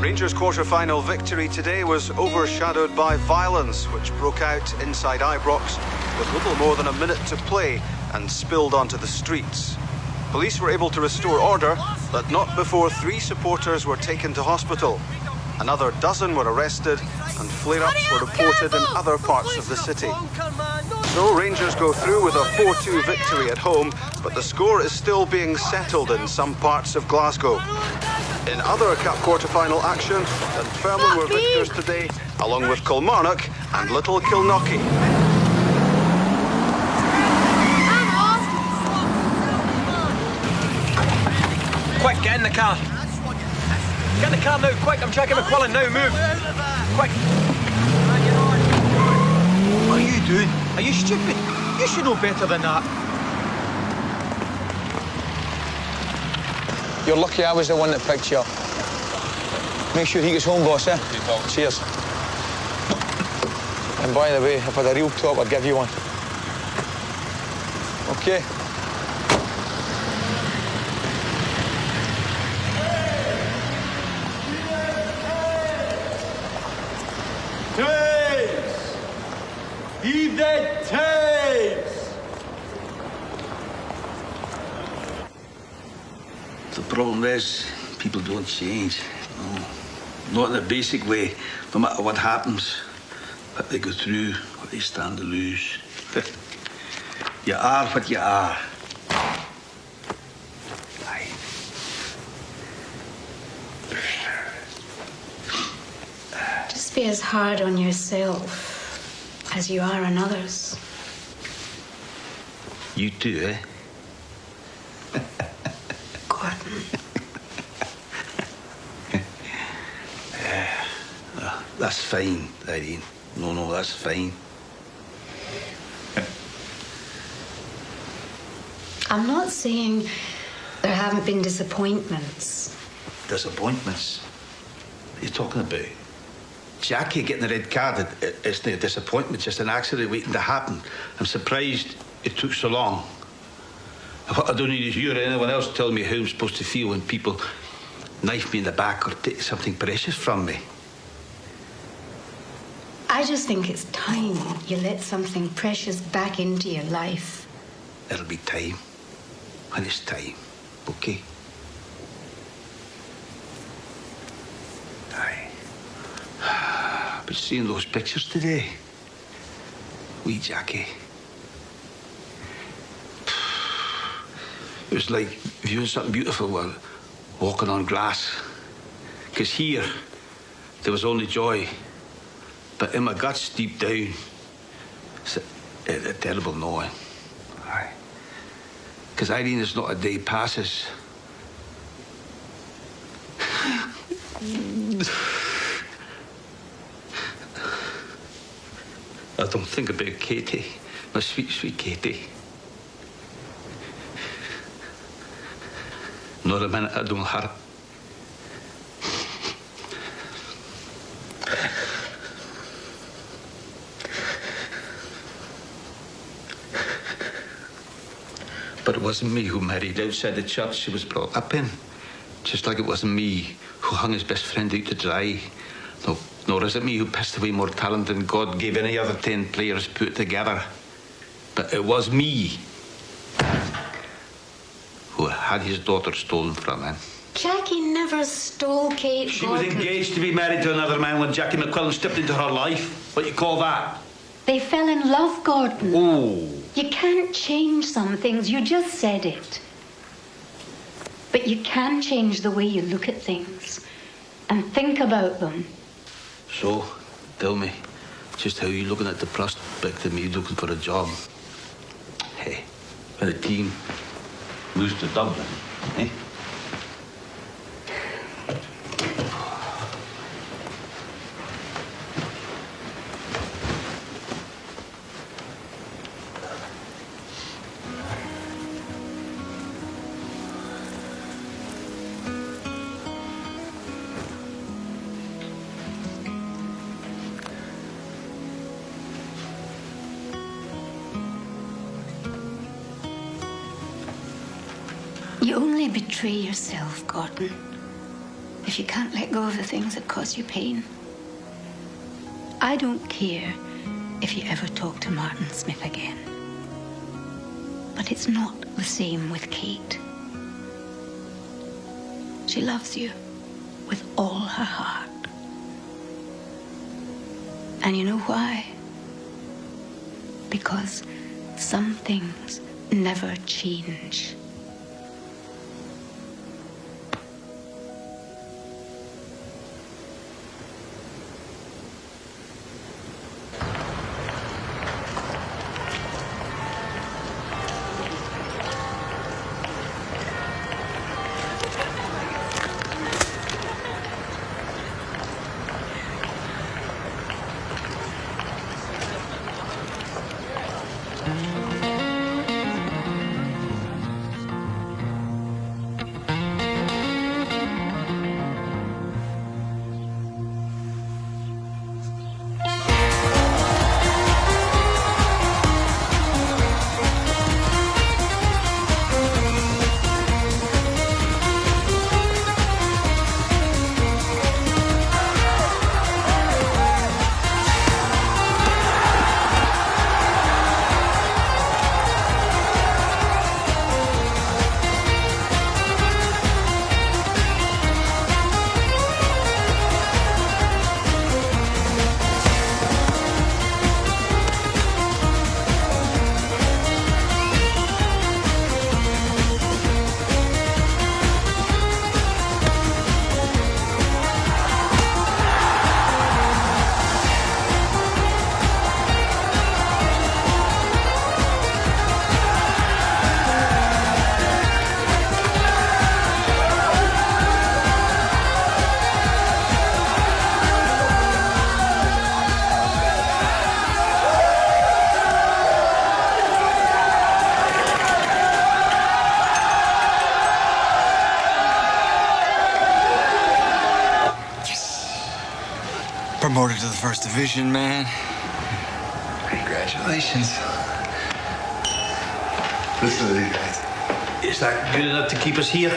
Rangers' quarter-final victory today was overshadowed by violence, which broke out inside Ibrox with little more than a minute to play and spilled onto the streets. Police were able to restore order, but not before 3 supporters were taken to hospital. Another dozen were arrested, and flare-ups were reported in other parts of the city. So Rangers go through with a 4-2 victory at home, but the score is still being settled in some parts of Glasgow. In other Cup quarter-final action, Dunfermline were victors today, along with Kilmarnock and Little Kilnockie. Quick, get in the car. Get in the car now, quick. I'm checking McQuillan now, move. Quick. What are you doing? Are you stupid? You should know better than that. You're lucky I was the one that picked you up. Make sure he gets home, boss, eh? Cheers. And by the way, if I had a real top, I'd give you one. Okay. Tapes! Heave that tapes! The problem is, people don't change. No. Not in a basic way, no matter what happens, what they go through, what they stand to lose. You are what you are. Aye. Just be as hard on yourself as you are on others. You too, eh? Gordon. That's fine, Irene. No, that's fine. I'm not saying there haven't been disappointments. Disappointments? What are you talking about? Jackie getting the red card, it's no disappointment, just an accident waiting to happen. I'm surprised it took so long. What I don't need is you or anyone else telling me how I'm supposed to feel when people knife me in the back or take something precious from me. I just think it's time you let something precious back into your life. It'll be time. When it's time, okay? Aye. But seeing those pictures today, wee Jackie, it was like viewing something beautiful while walking on glass. Because here, there was only joy. But in my guts, deep down, it's a terrible knowing. Aye. Because Irene, there's not a day passes. I don't think about Katie, my sweet, sweet Katie. Not a minute I don't hurt. But it wasn't me who married outside the church she was brought up in. Just like it wasn't me who hung his best friend out to dry. No, nor is it me who pissed away more talent than God gave any other 10 players put together. But it was me who had his daughter stolen from him. Jackie never stole Kate. She was engaged to be married to another man when Jackie McQuillan stepped into her life. What you call that? They fell in love, Gordon. Oh. You can't change some things. You just said it. But you can change the way you look at things and think about them. So, tell me, just how you looking at the prospect of me looking for a job? Hey, when the team moves to Dublin, eh? You only betray yourself, Gordon, if you can't let go of the things that cause you pain. I don't care if you ever talk to Martin Smith again. But it's not the same with Kate. She loves you with all her heart. And you know why? Because some things never change. Promoted to the first division, man. Congratulations. Listen to these guys. Is that good enough to keep us here?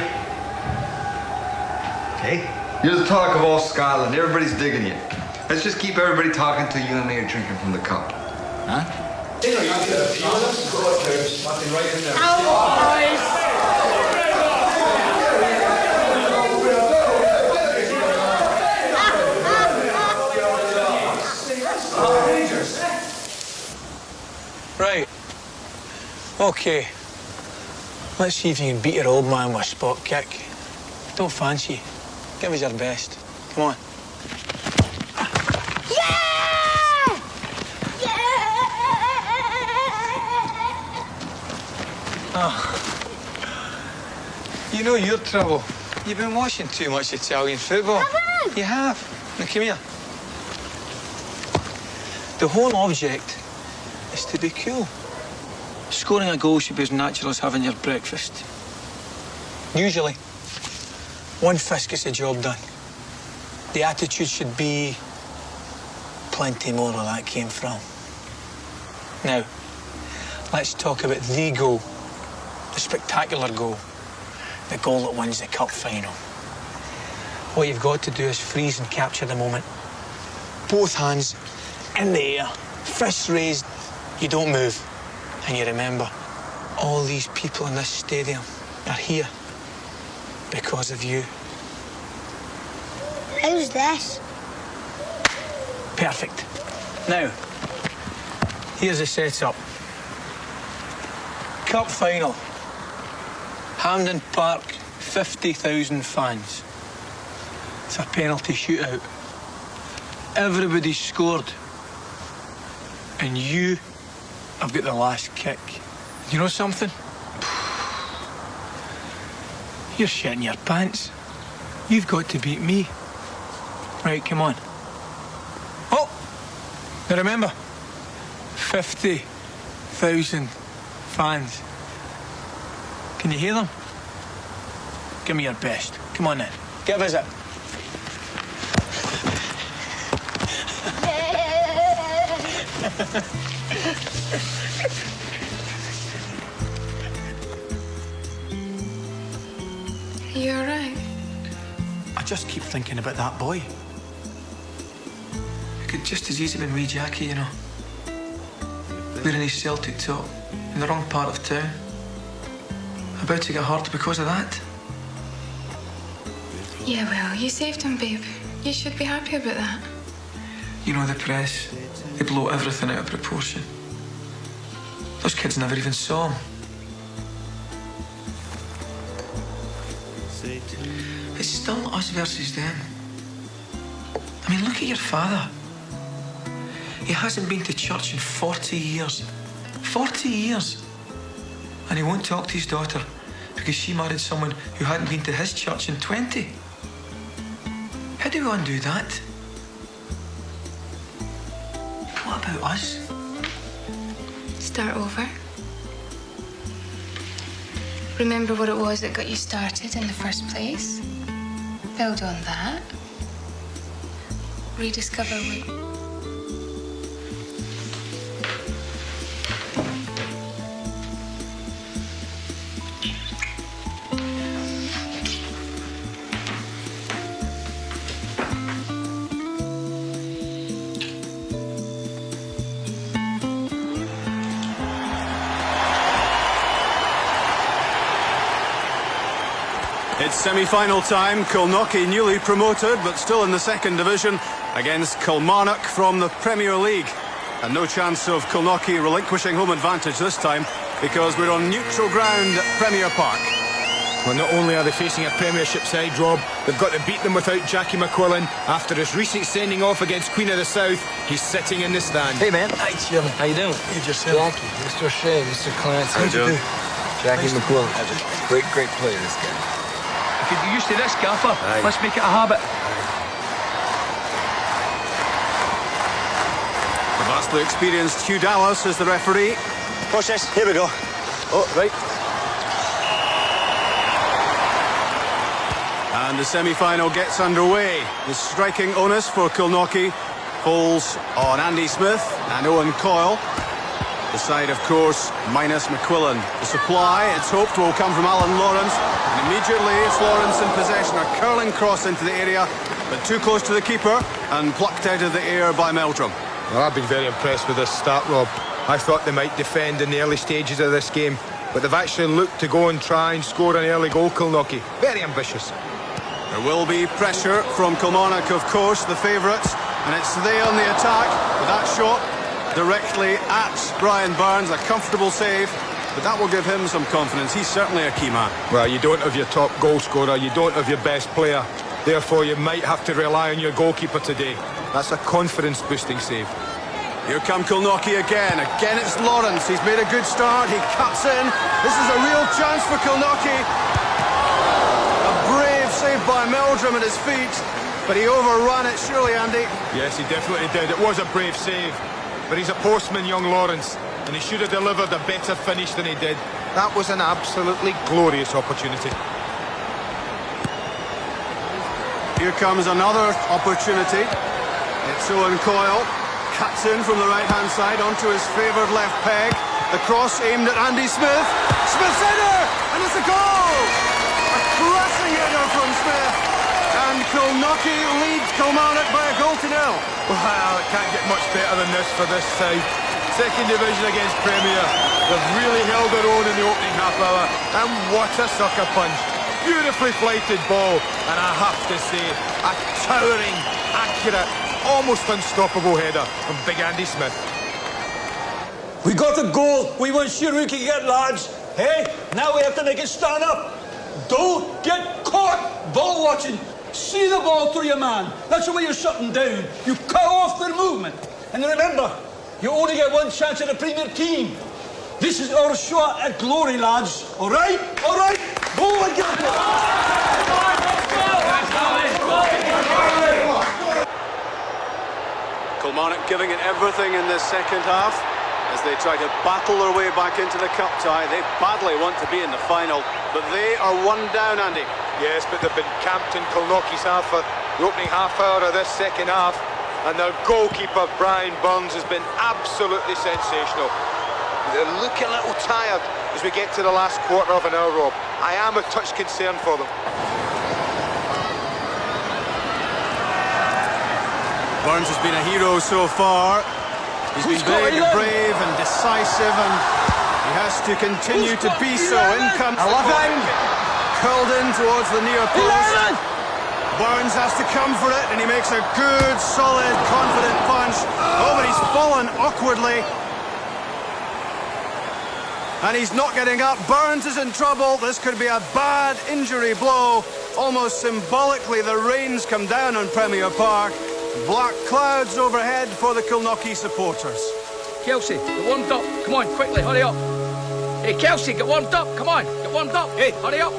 Hey? You're the talk of all Scotland. Everybody's digging you. Let's just keep everybody talking till you and me are drinking from the cup. Huh? Right. Okay. Let's see if you can beat your old man with a spot kick. Don't fancy you. Give us your best. Come on. Oh. You know your trouble. You've been watching too much Italian football. You have. Now come here. The whole object is to be cool. Scoring a goal should be as natural as having your breakfast. Usually, one fist gets the job done. The attitude should be plenty more where that came from. Now, let's talk about the goal, the spectacular goal, the goal that wins the cup final. What you've got to do is freeze and capture the moment. Both hands in the air, fists raised, you don't move. And you remember, all these people in this stadium are here because of you. How's this? Perfect. Now, here's the setup. Cup final. Hampden Park, 50,000 fans. It's a penalty shootout. Everybody's scored. And you have got the last kick. You know something? You're shitting your pants. You've got to beat me. Right, come on. Oh! Now remember, 50,000 fans. Can you hear them? Give me your best. Come on then. Give us it. Are you all right? I just keep thinking about that boy. It could just as easily been wee Jackie, you know. Wearing his Celtic top in the wrong part of town. About to get hurt because of that. Yeah, well, you saved him, babe. You should be happy about that. You know, the press, they blow everything out of proportion. Those kids never even saw him. It's still us versus them. I mean, look at your father. He hasn't been to church in 40 years. 40 years. And he won't talk to his daughter because she married someone who hadn't been to his church in 20. How do we undo that? What about us? Start over. Remember what it was that got you started in the first place. Build on that. Rediscover what... It's semi-final time. Kilnockie newly promoted, but still in the second division, against Kilmarnock from the Premier League. And no chance of Kilnockie relinquishing home advantage this time, because we're on neutral ground at Premier Park. Well, not only are they facing a Premiership side, Rob, they've got to beat them without Jackie McQuillan. After his recent sending off against Queen of the South, he's sitting in the stand. Hey, man. Hi, Chairman. How you doing? Good yourself. Jackie, Mr. Shea, Mr. Clancy. How do you do? Jackie Nice to McQuillan. meet you. Great player, this guy. If you're used to this, Gaffer, Aye. let's make it a habit. The vastly experienced Hugh Dallas is the referee. Watch this. Here we go. Oh, right. And the semi-final gets underway. The striking onus for Kilnockie, Falls on Andy Smith and Owen Coyle. The side, of course, minus McQuillan. The supply, it's hoped, will come from Alan Lawrence. And immediately, Florence in possession. A curling cross into the area, but too close to the keeper and plucked out of the air by Meldrum. Well, I've been very impressed with this start, Rob. I thought they might defend in the early stages of this game, but they've actually looked to go and try and score an early goal, Kilnockie. Very ambitious. There will be pressure from Kilmarnock, of course, the favourites. And it's they on the attack with that shot directly at Brian Burns. A comfortable save, but that will give him some confidence. He's certainly a key man. Well, you don't have your top goal scorer, you don't have your best player. Therefore, you might have to rely on your goalkeeper today. That's a confidence-boosting save. Here come Kilnockie again. Again, it's Lawrence. He's made a good start. He cuts in. This is a real chance for Kilnockie. A brave save by Meldrum at his feet. But he overran it, surely, Andy? Yes, he definitely did. It was a brave save. But he's a postman, young Lawrence, and he should have delivered a better finish than he did. That was an absolutely glorious opportunity. Here comes another opportunity. It's Owen Coyle. Cuts in from the right-hand side onto his favoured left peg. The cross aimed at Andy Smith. Smith's header! And it's a goal! A classy header from Smith. And Kilnockie leads Kilmarnock by a goal to nil. Well, it can't get much better than this for this side. Second division against Premier. They've really held their own in the opening half hour. And what a sucker punch. Beautifully flighted ball. And I have to say, a towering, accurate, almost unstoppable header from Big Andy Smith. We got a goal. We weren't sure we could get, lads. Hey, now we have to make it stand up. Don't get caught ball watching. See the ball through your man. That's the way you're shutting down. You cut off their movement. And remember, you only get one chance at a Premier team. This is our shot at glory, lads. All right? All right? Go and get it. Kilmarnock giving it everything in this second half as they try to battle their way back into the cup tie. They badly want to be in the final, but they are one down, Andy. Yes, but they've been camped in Kilnockie's half for the opening half hour of this second half, and their goalkeeper Brian Burns has been absolutely sensational. They're looking a little tired as we get to the last quarter of an hour, Rob. I am a touch concerned for them. Burns has been a hero so far. He's been very brave and decisive, and he has to continue to be so. In comes 11. Curled in towards the near post. Burns has to come for it, and he makes a good, solid, confident punch. Oh, but he's fallen awkwardly. And he's not getting up. Burns is in trouble. This could be a bad injury blow. Almost symbolically, the rains come down on Premier Park. Black clouds overhead for the Kilnockie supporters. Kelsey, get warmed up. Come on, quickly, hurry up. Hey, Kelsey, get warmed up. Come on, get warmed up. Hey, hurry up.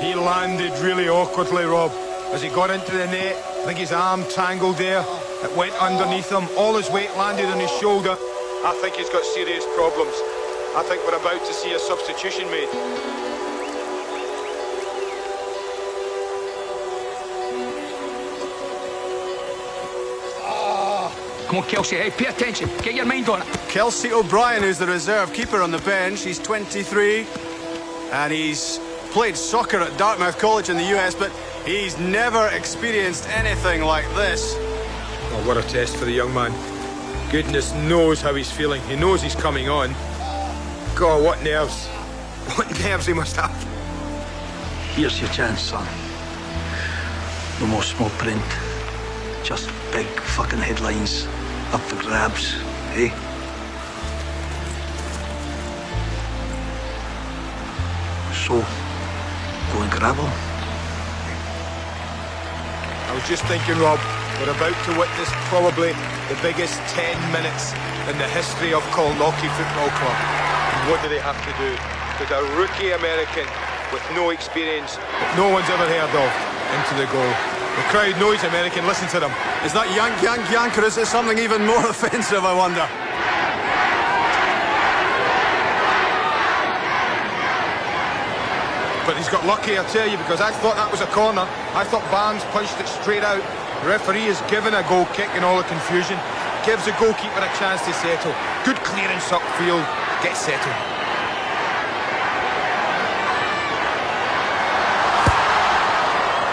He landed really awkwardly, Rob. As he got into the net, I think his arm tangled there. It went underneath him. All his weight landed on his shoulder. I think he's got serious problems. I think we're about to see a substitution made. Come on, Kelsey, hey, pay attention. Get your mind on it. Kelsey O'Brien, who's the reserve keeper on the bench. He's 23, and he's played soccer at Dartmouth College in the US, but he's never experienced anything like this. Oh, what a test for the young man. Goodness knows how he's feeling. He knows he's coming on. God, what nerves. What nerves he must have. Here's your chance, son. No more small print. Just big fucking headlines. Up for grabs, eh? So, go and grab them. I was just thinking, Rob, we're about to witness probably the biggest 10 minutes in the history of Kilnockie Football Club. And what do they have to do? With a rookie American with no experience that no one's ever heard of into the goal. The crowd knows American, listen to them. Is that yank, yank, yank, or is it something even more offensive, I wonder? But he's got lucky, I tell you, because I thought that was a corner. I thought Barnes punched it straight out. The referee is given a goal kick in all the confusion. Gives the goalkeeper a chance to settle. Good clearance upfield. Gets settled.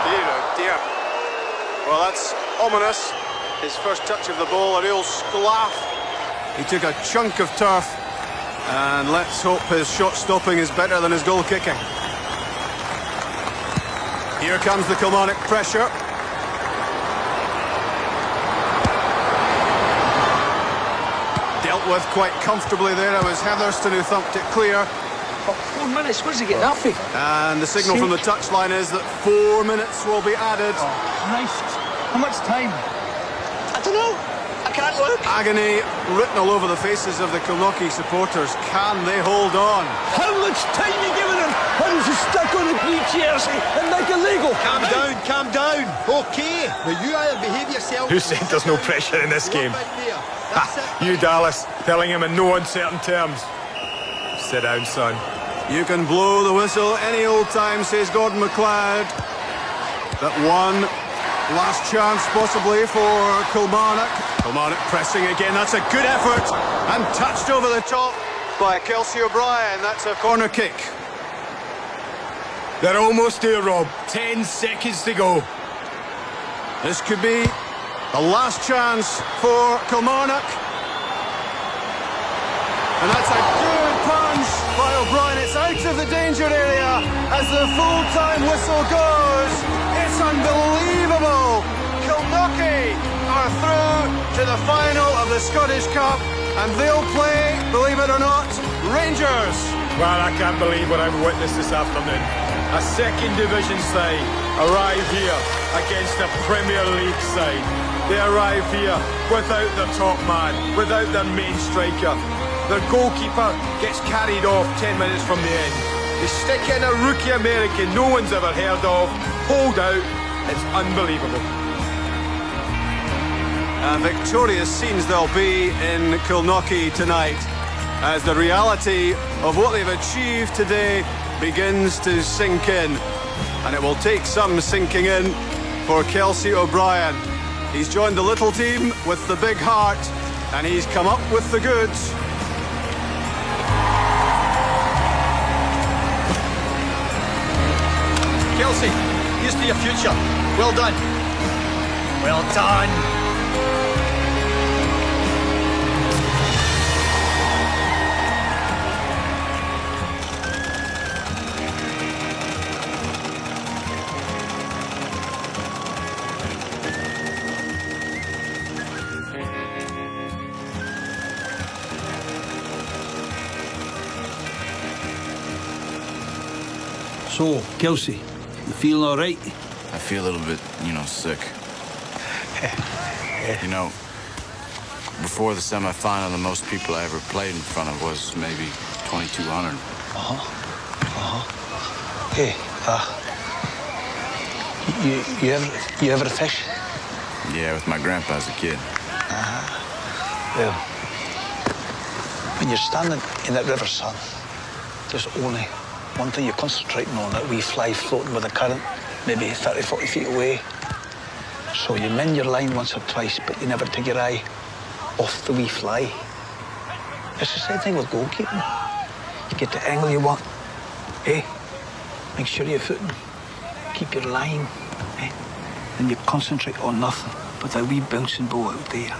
Dear, oh dear. Well, that's ominous. His first touch of the ball, a real sclaff. He took a chunk of turf, and let's hope his shot stopping is better than his goal kicking. Here comes the Kilmarnock pressure. Dealt with quite comfortably there. It was Heatherston who thumped it clear. Oh, 4 minutes, where's he getting that for? And the signal from the touchline is that 4 minutes will be added. Oh, Christ. How much time? I don't know. I can't look. Agony written all over the faces of the Kilnockie supporters. Can they hold on? How much time are you giving him? How is he stuck on the blue jersey and make a legal? Calm down, calm down. Okay. Now you either behave yourself... Who said there's no pressure in this game? You, Dallas, telling him in no uncertain terms. Sit down, son. You can blow the whistle any old time, says Gordon McLeod. That one last chance possibly for Kilmarnock. Kilmarnock pressing again. That's a good effort. And touched over the top by Kelsey O'Brien. That's a corner kick. They're almost there, Rob. 10 seconds to go. This could be the last chance for Kilmarnock. And that's a good punch by O'Brien. It's out of the danger area as the full-time whistle goes. It's unbelievable. Kilnockie are through to the final of the Scottish Cup, and they'll play, believe it or not, Rangers. Well, I can't believe what I've witnessed this afternoon. A second division side arrive here against a Premier League side. They arrive here without their top man, without their main striker. Their goalkeeper gets carried off 10 minutes from the end. They stick in a rookie American no one's ever heard of. Hold out. It's unbelievable. And victorious scenes there'll be in Kilnockie tonight as the reality of what they've achieved today begins to sink in. And it will take some sinking in for Kelsey O'Brien. He's joined the little team with the big heart, and he's come up with the goods. Kelsey, here's to your future. Well done. Well done. So, Kelsey, you feeling all right? I feel a little bit, sick. Before the semi-final, the most people I ever played in front of was maybe 2,200. Hey, you ever fish? Yeah, with my grandpa as a kid. Well, when you're standing in that river, son, there's only one thing you're concentrating on, that wee fly floating with the current, maybe 30, 40 feet away. So you mend your line once or twice, but you never take your eye off the wee fly. It's the same thing with goalkeeping. You get the angle you want, make sure you're footing, keep your line, and you concentrate on nothing but that wee bouncing ball out there.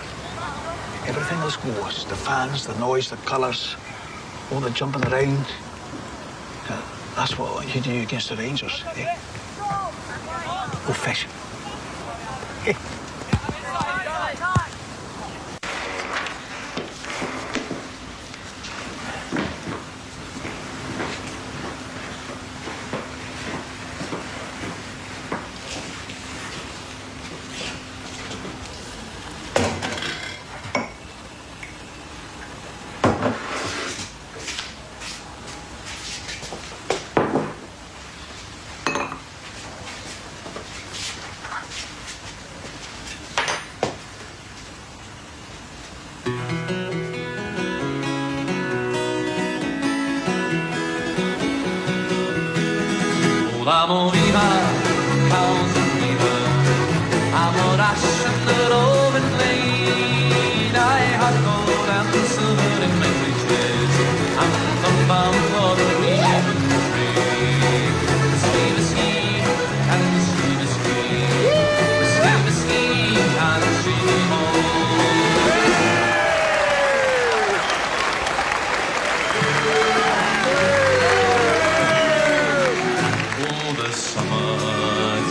Everything else goes, the fans, the noise, the colours, all the jumping around. That's what you do against the Rangers, Go fishing. amor iha, cows and beaver, amor ash and the roving plain. I have gold and silver in my riches, and the bomb for the real tree. The scheme is scheme, and the scheme is scheme. The scheme is scheme, and the scheme is home.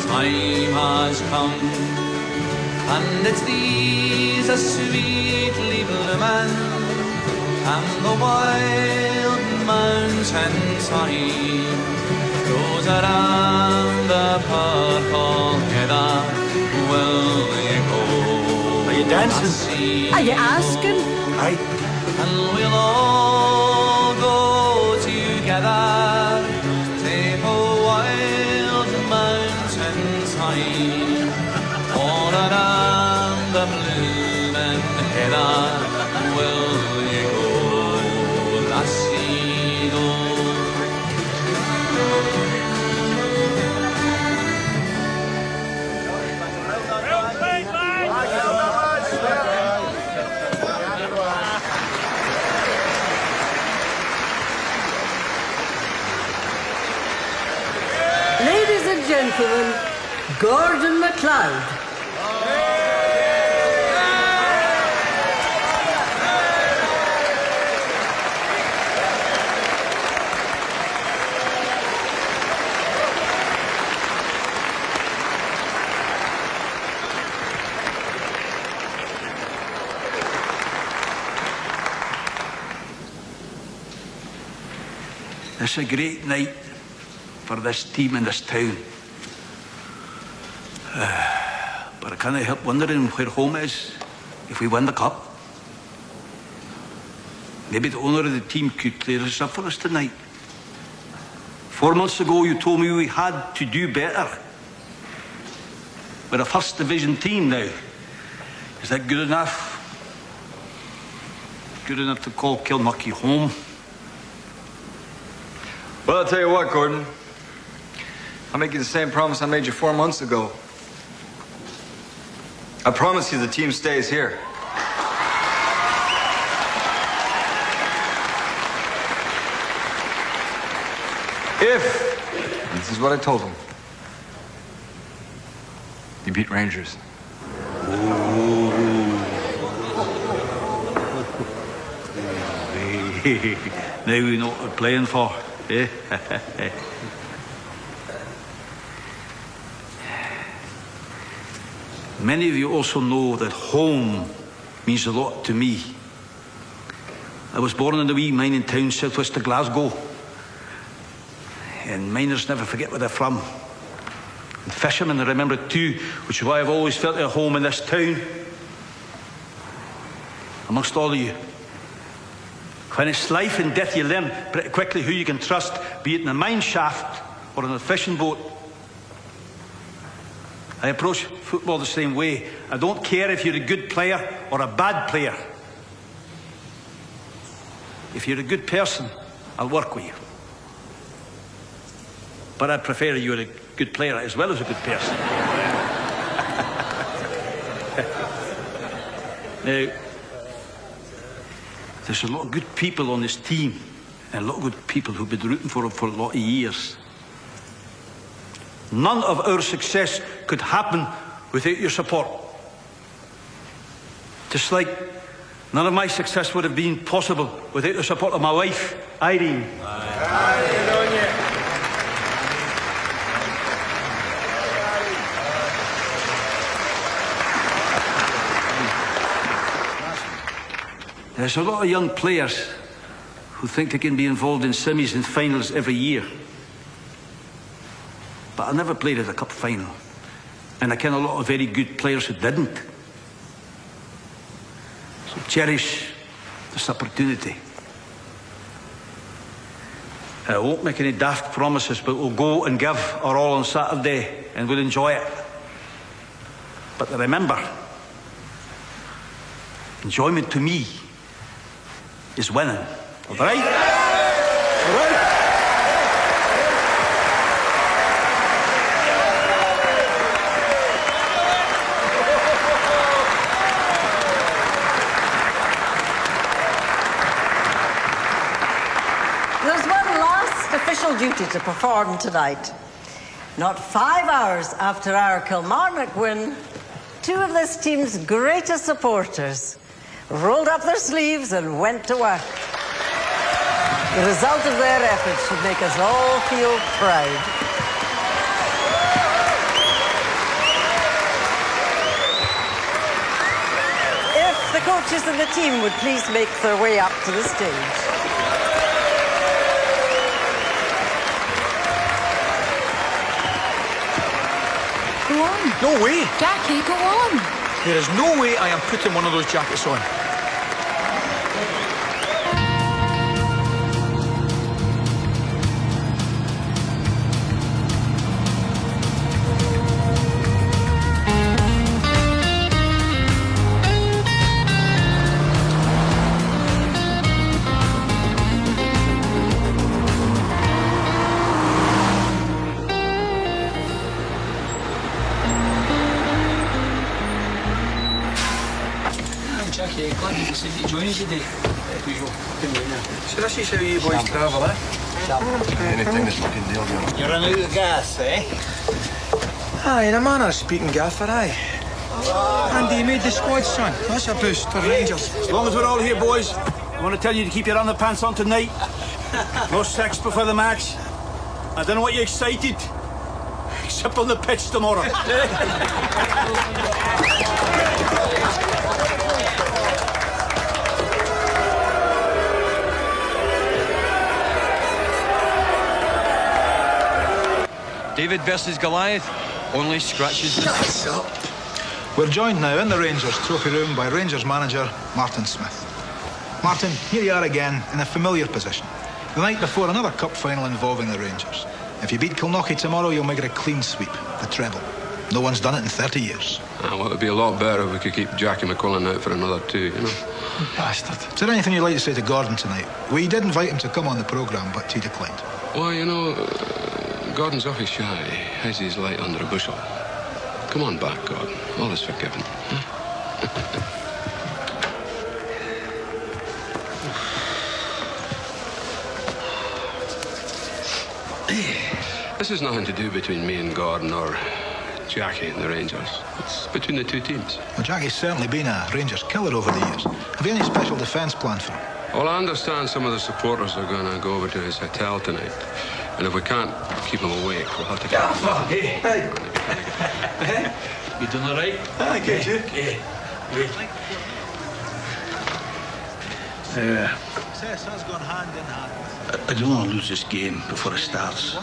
Time has come, and it's these a sweetly blooming, and the wild mountain thyme goes around the purple heather. Will you go? Are you dancing? Are you asking? Aye. And we'll all go together, take a wild mountain time, all around the blooming heather. Will you go, lassie, go? Ladies and gentlemen, Gordon MacLeod. It's a great night for this team in this town. But I can't help wondering where home is if we win the cup. Maybe the owner of the team could clear us up for us tonight. 4 months ago, you told me we had to do better. We're a first division team now. Is that good enough? Good enough to call Kilnockie home? Well, I'll tell you what, Gordon. I'll make you the same promise I made you 4 months ago. I promise you the team stays here. If, and this is what I told them, you beat Rangers. Now we know what we're playing for, eh? Many of you also know that home means a lot to me. I was born in a wee mining town southwest of Glasgow. And miners never forget where they're from. And fishermen, I remember it too, which is why I've always felt at home in this town. Amongst all of you. When it's life and death, you learn pretty quickly who you can trust, be it in a mine shaft or in a fishing boat. I approach football the same way. I don't care if you're a good player or a bad player. If you're a good person, I'll work with you. But I prefer you're a good player as well as a good person. Now, there's a lot of good people on this team, and a lot of good people who've been rooting for them for a lot of years. None of our success could happen without your support. Just like none of my success would have been possible without the support of my wife, Irene. There's a lot of young players who think they can be involved in semis and finals every year. But I never played at a cup final. And I ken a lot of very good players who didn't. So cherish this opportunity. I won't make any daft promises, but we'll go and give our all on Saturday and we'll enjoy it. But remember, enjoyment to me is winning. All right? All right? duty to perform tonight. Not 5 hours after our Kilmarnock win, two of this team's greatest supporters rolled up their sleeves and went to work. The result of their efforts should make us all feel proud. If the coaches and the team would please make their way up to the stage. Go on. No way. Jackie, go on. There is no way I am putting one of those jackets on. Jackie, glad you decided to join us today. So this is how you boys travel, eh? Anything that's fucking deal, you You're running out of gas, eh? Aye, in a manner of speaking, Gaffer, aye. Andy, you made the squad, son. That's a boost for Rangers. As long as we're all here, boys, I want to tell you to keep your underpants on tonight. No sex before the match. I don't know what you're excited, except on the pitch tomorrow. David versus Goliath only scratches the... Shut up. We're joined now in the Rangers trophy room by Rangers manager Martin Smith. Martin, here you are again in a familiar position. The night before another cup final involving the Rangers. If you beat Kilnockie tomorrow, you'll make it a clean sweep, the treble. No one's done it in 30 years. Well, it'd be a lot better if we could keep Jackie McQuillan out for another 2, you know. Bastard. Is there anything you'd like to say to Gordon tonight? We did invite him to come on the programme, but he declined. Well, you know, Gordon's awfully shy. Hides his light under a bushel. Come on back, Gordon. All is forgiven. This is nothing to do between me and Gordon or Jackie and the Rangers. It's between the two teams. Well, Jackie's certainly been a Rangers killer over the years. Have you any special defence plan for him? Well, I understand some of the supporters are going to go over to his hotel tonight. And if we can't keep him awake, we'll have to get him. Hey. You doing all right? Aye, good, you? Yeah. Success has gone hand in hand. I don't want to lose this game before it starts.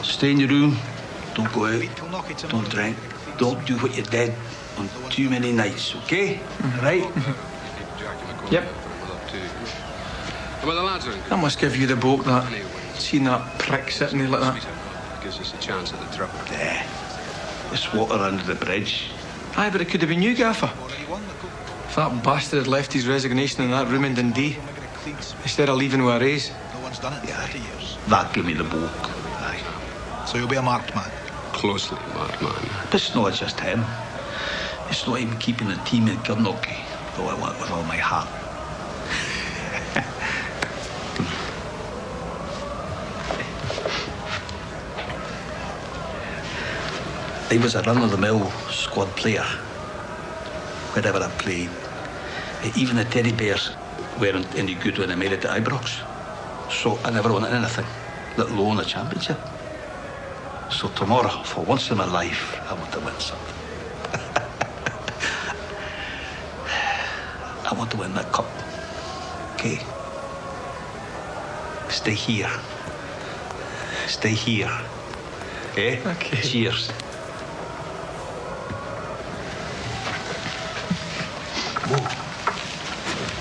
Stay in your room. Don't go out. Don't drink. Don't do what you did on too many nights, okay? Right? Yep. Well, the lads are in That must give you the boat, that. Seeing that prick sitting there like that. Gives us a chance at the treble. There. It's water under the bridge. Aye, but it could have been you, Gaffer. If that bastard had left his resignation in that room in Dundee, instead of leaving with a raise. No one's done it in 30 years. That give me the book. Aye. So you'll be a marked man? Closely marked man. It's not just him. It's not even keeping the team in Kilnockie, though I want with all my heart. I was a run-of-the-mill squad player, wherever I played. Even the teddy bears weren't any good when I made it to Ibrox. So I never won anything, let alone a championship. So tomorrow, for once in my life, I want to win something. I want to win that cup. Okay? Stay here. Stay here. Okay? Okay. Cheers.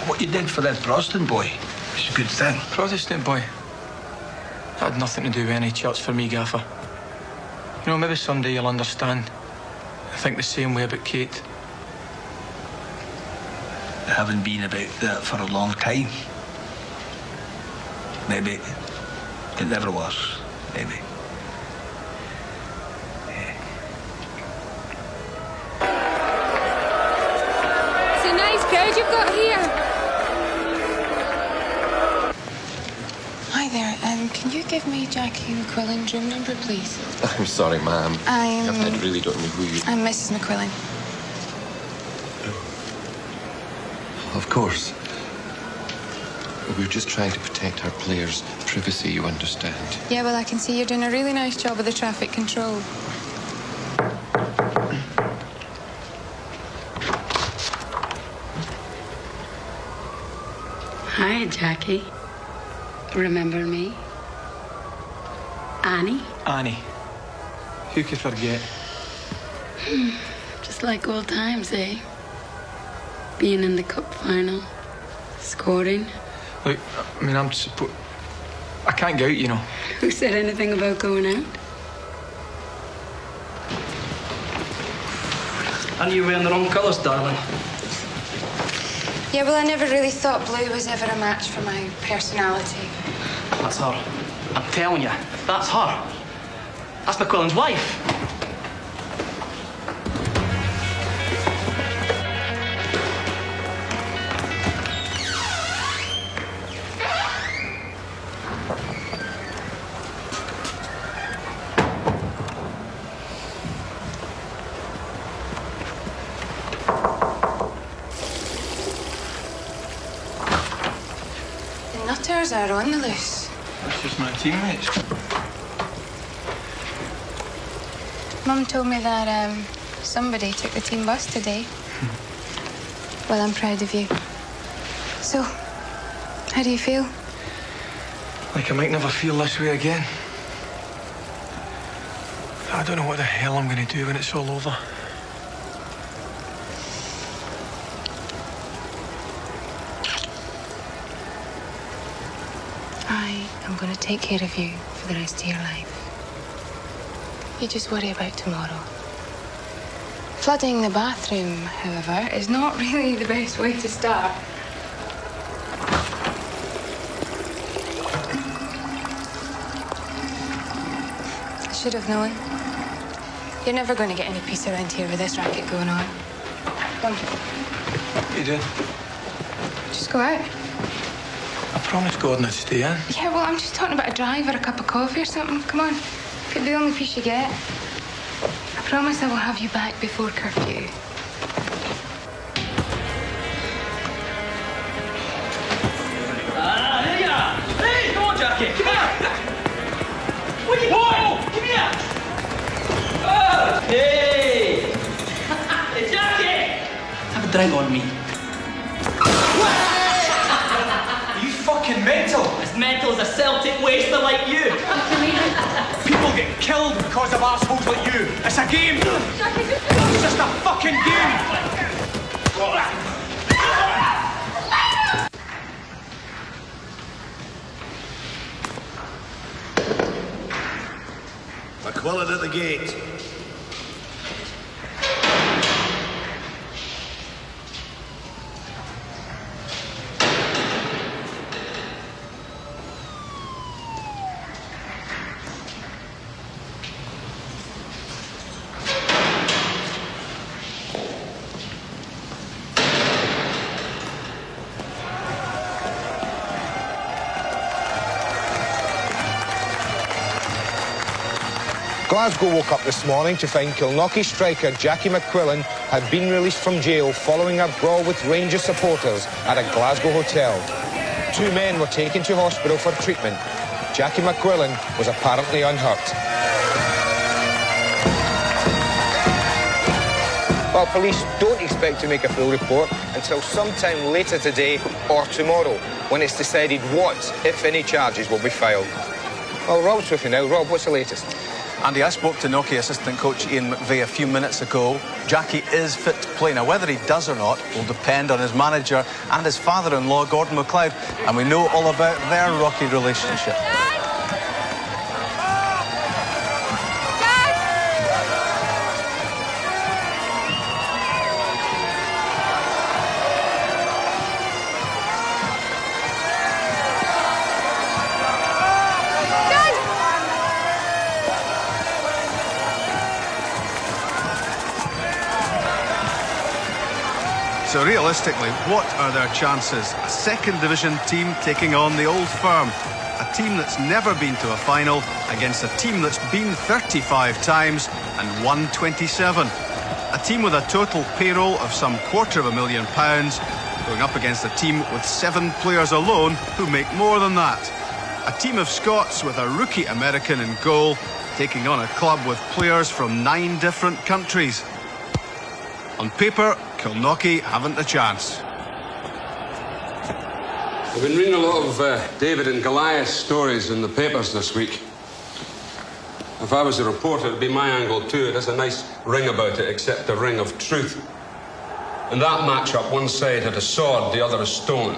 What you did for that Protestant boy is a good thing. Protestant boy? That had nothing to do with any church for me, Gaffer. You know, maybe someday you'll understand. I think the same way about Kate. I haven't been about that for a long time. Maybe it never was. Maybe. It's a nice crowd you've got here. Hi there. Can you give me Jackie McQuillan's room number, please? I'm sorry, ma'am. I I'm really don't know who you... I'm Mrs. McQuillan. Of course. We're just trying to protect our players' privacy, you understand. Yeah, well, I can see you're doing a really nice job of the traffic control. Hi, Jackie. Remember me? Annie? Annie. Who could forget? Just like old times, eh? Being in the cup final, scoring. Look, I mean, I can't go out, you know. Who said anything about going out? Aren't you wearing the wrong colours, darling? Yeah, well, I never really thought blue was ever a match for my personality. That's her. I'm telling you, that's her. That's McQuillan's wife. The nutters are on the loose. That's just my teammates. Mum told me that somebody took the team bus today. Well, I'm proud of you. So, how do you feel? Like I might never feel this way again. I don't know what the hell I'm going to do when it's all over. I am going to take care of you for the rest of your life. You just worry about tomorrow. Flooding the bathroom, however, is not really the best way to start. I should have known. You're never going to get any peace around here with this racket going on. Come on. What are you doing? Just go out. I promised Gordon I'd stay in. Yeah, well, I'm just talking about a drive or a cup of coffee or something. Come on. Could be the only piece you get. I promise I will have you back before curfew. Ah, there you are. Hey, come on, Jackie. Come here. What are you doing? Come here. Oh, hey. Hey, Jackie. Have a drink on me. Are you fucking mental? As mental as a Celtic waster like you. People get killed because of assholes like you. It's a game. It's just a fucking game. McQuillan at the gate. Glasgow woke up this morning to find Kilknocky striker Jackie McQuillan had been released from jail following a brawl with Rangers supporters at a Glasgow hotel. 2 men were taken to hospital for treatment. Jackie McQuillan was apparently unhurt. Well, police don't expect to make a full report until sometime later today or tomorrow, when it's decided what, if any, charges will be filed. Well, Rob's with me now. Rob, what's the latest? Andy, I spoke to Knocky assistant coach Ian McVeigh a few minutes ago. Jackie is fit to play. Now, whether he does or not will depend on his manager and his father-in-law, Gordon McLeod. And we know all about their rocky relationship. So realistically, what are their chances? A second division team taking on the Old Firm, a team that's never been to a final against a team that's been 35 times and won 27. A team with a total payroll of some £250,000 going up against a team with 7 players alone who make more than that. A team of Scots with a rookie American in goal taking on a club with players from 9 different countries. On paper, Kilnockie haven't a chance. I've been reading a lot of David and Goliath stories in the papers this week. If I was a reporter, it'd be my angle too. It has a nice ring about it, except a ring of truth. In that match-up, one side had a sword, the other a stone.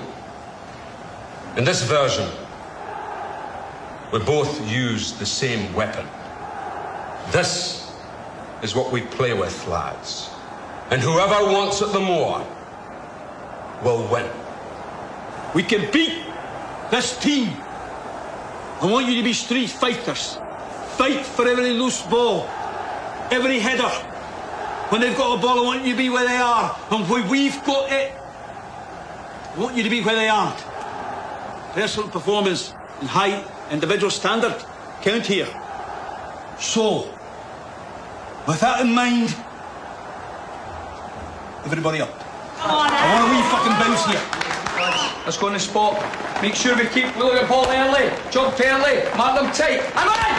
In this version, we both used the same weapon. This is what we play with, lads. And whoever wants it the more will win. We can beat this team. I want you to be street fighters. Fight for every loose ball, every header. When they've got a ball, I want you to be where they are. And when we've got it, I want you to be where they aren't. Personal performance and high individual standard count here. So, with that in mind, everybody up. I want a wee fucking bounce here. Let's go on the spot. Make sure we look at ball early. Jump early. Mark them tight. And we're in!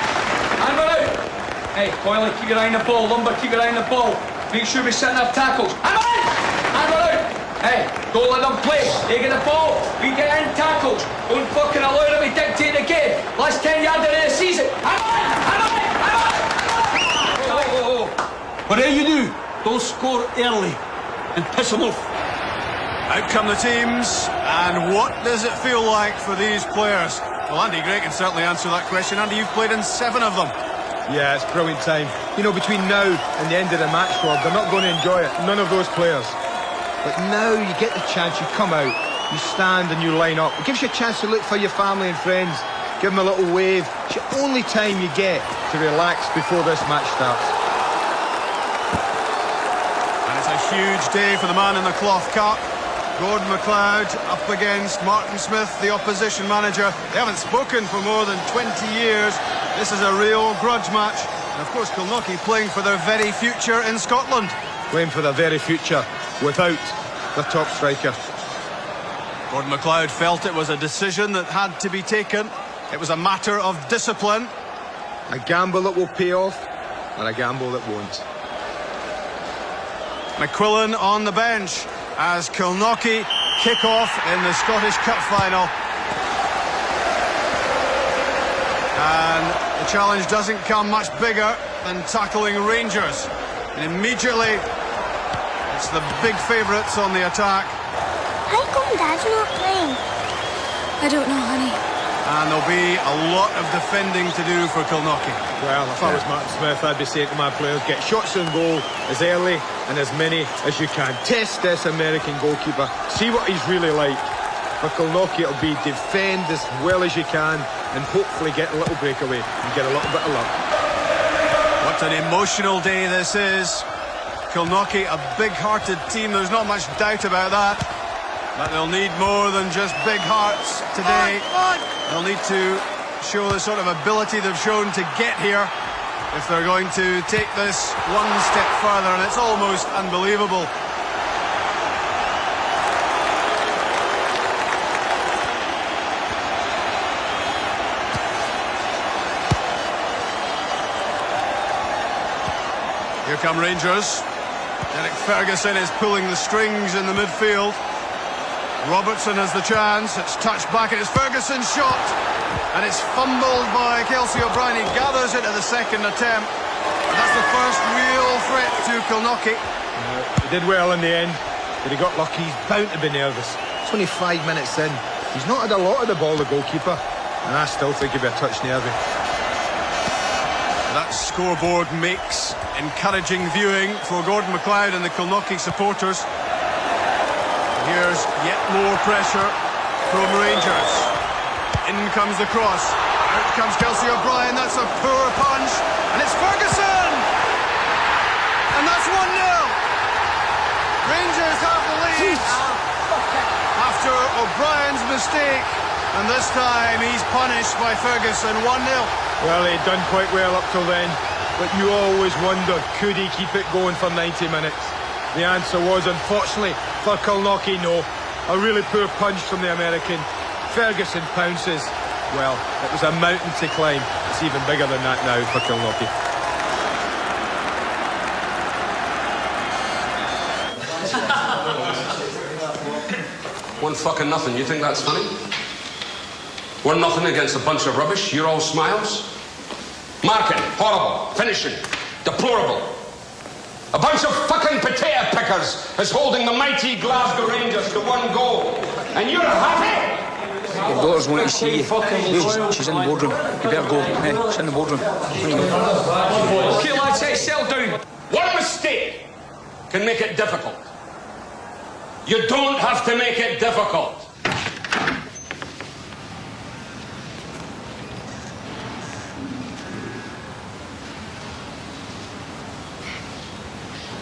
And we're out. Hey, Boyle, keep your eye on the ball. Lumber, keep your eye on the ball. Make sure we're setting up tackles. And we're in! And we're out. Hey, don't let them play. They get the ball. We get in tackles. Don't fucking allow them to dictate the game. Last 10 yards of the season. And we're in! And we're in! And we're in! Whatever you do, don't score early and piss them off. Out come the teams, and what does it feel like for these players? Well, Andy Gray can certainly answer that question. Andy, you've played in 7 of them. Yeah, it's brilliant time. You know, between now and the end of the match, Rob, they're not going to enjoy it. None of those players. But now you get the chance, you come out, you stand and you line up. It gives you a chance to look for your family and friends, give them a little wave. It's the only time you get to relax before this match starts. And it's a huge day for the man in the cloth cap. Gordon McLeod up against Martin Smith, the opposition manager. They haven't spoken for more than 20 years. This is a real grudge match. And of course, Kilnockie playing for their very future in Scotland. Playing for their very future without their top striker. Gordon McLeod felt it was a decision that had to be taken. It was a matter of discipline. A gamble that will pay off, and a gamble that won't. McQuillan on the bench as Kilnockie kick off in the Scottish Cup final. And the challenge doesn't come much bigger than tackling Rangers. And immediately, it's the big favourites on the attack. How come Dad's not playing? I don't know, honey. And there'll be a lot of defending to do for Kilnockie. Well, if I was Martin Smith, I'd be saying to my players, get shots on goal as early and as many as you can. Test this American goalkeeper. See what he's really like. For Kilnockie, it'll be defend as well as you can and hopefully get a little breakaway and get a little bit of luck. What an emotional day this is. Kilnockie, a big-hearted team, there's not much doubt about that. But they'll need more than just big hearts today. They'll need to show the sort of ability they've shown to get here if they're going to take this one step further, and it's almost unbelievable. Here come Rangers. Derek Ferguson is pulling the strings in the midfield. Robertson has the chance. It's touched back, and it's Ferguson's shot. And it's fumbled by Kelsey O'Brien. He gathers it at the second attempt. And that's the first real threat to Kilnockie. He did well in the end, but he got lucky. He's bound to be nervous. It's only 5 minutes in. He's not had a lot of the ball, the goalkeeper. And I still think he'd be a touch nervy. That scoreboard makes encouraging viewing for Gordon McLeod and the Kilnockie supporters. Here's yet more pressure from Rangers. In comes the cross. Out comes Kelsey O'Brien. That's a poor punch. And it's Ferguson! And that's 1-0. Rangers have the lead after O'Brien's mistake. And this time he's punished by Ferguson, 1-0. Well, he'd done quite well up till then, but you always wondered, could he keep it going for 90 minutes? The answer was, unfortunately, for Kilnockie, no. A really poor punch from the American. Ferguson pounces. Well, it was a mountain to climb. It's even bigger than that now for Kilnockie. One fucking nothing. You think that's funny? 1-0 against a bunch of rubbish. You're all smiles. Marking, horrible. Finishing, deplorable. A bunch of fucking potato pickers is holding the mighty Glasgow Rangers to 1 goal. And you're happy? Your daughter's wanting to see you. Hey, she's in the boardroom. You better go. Hey, she's in the boardroom. Okay, lads, hey, settle down. One mistake can make it difficult. You don't have to make it difficult.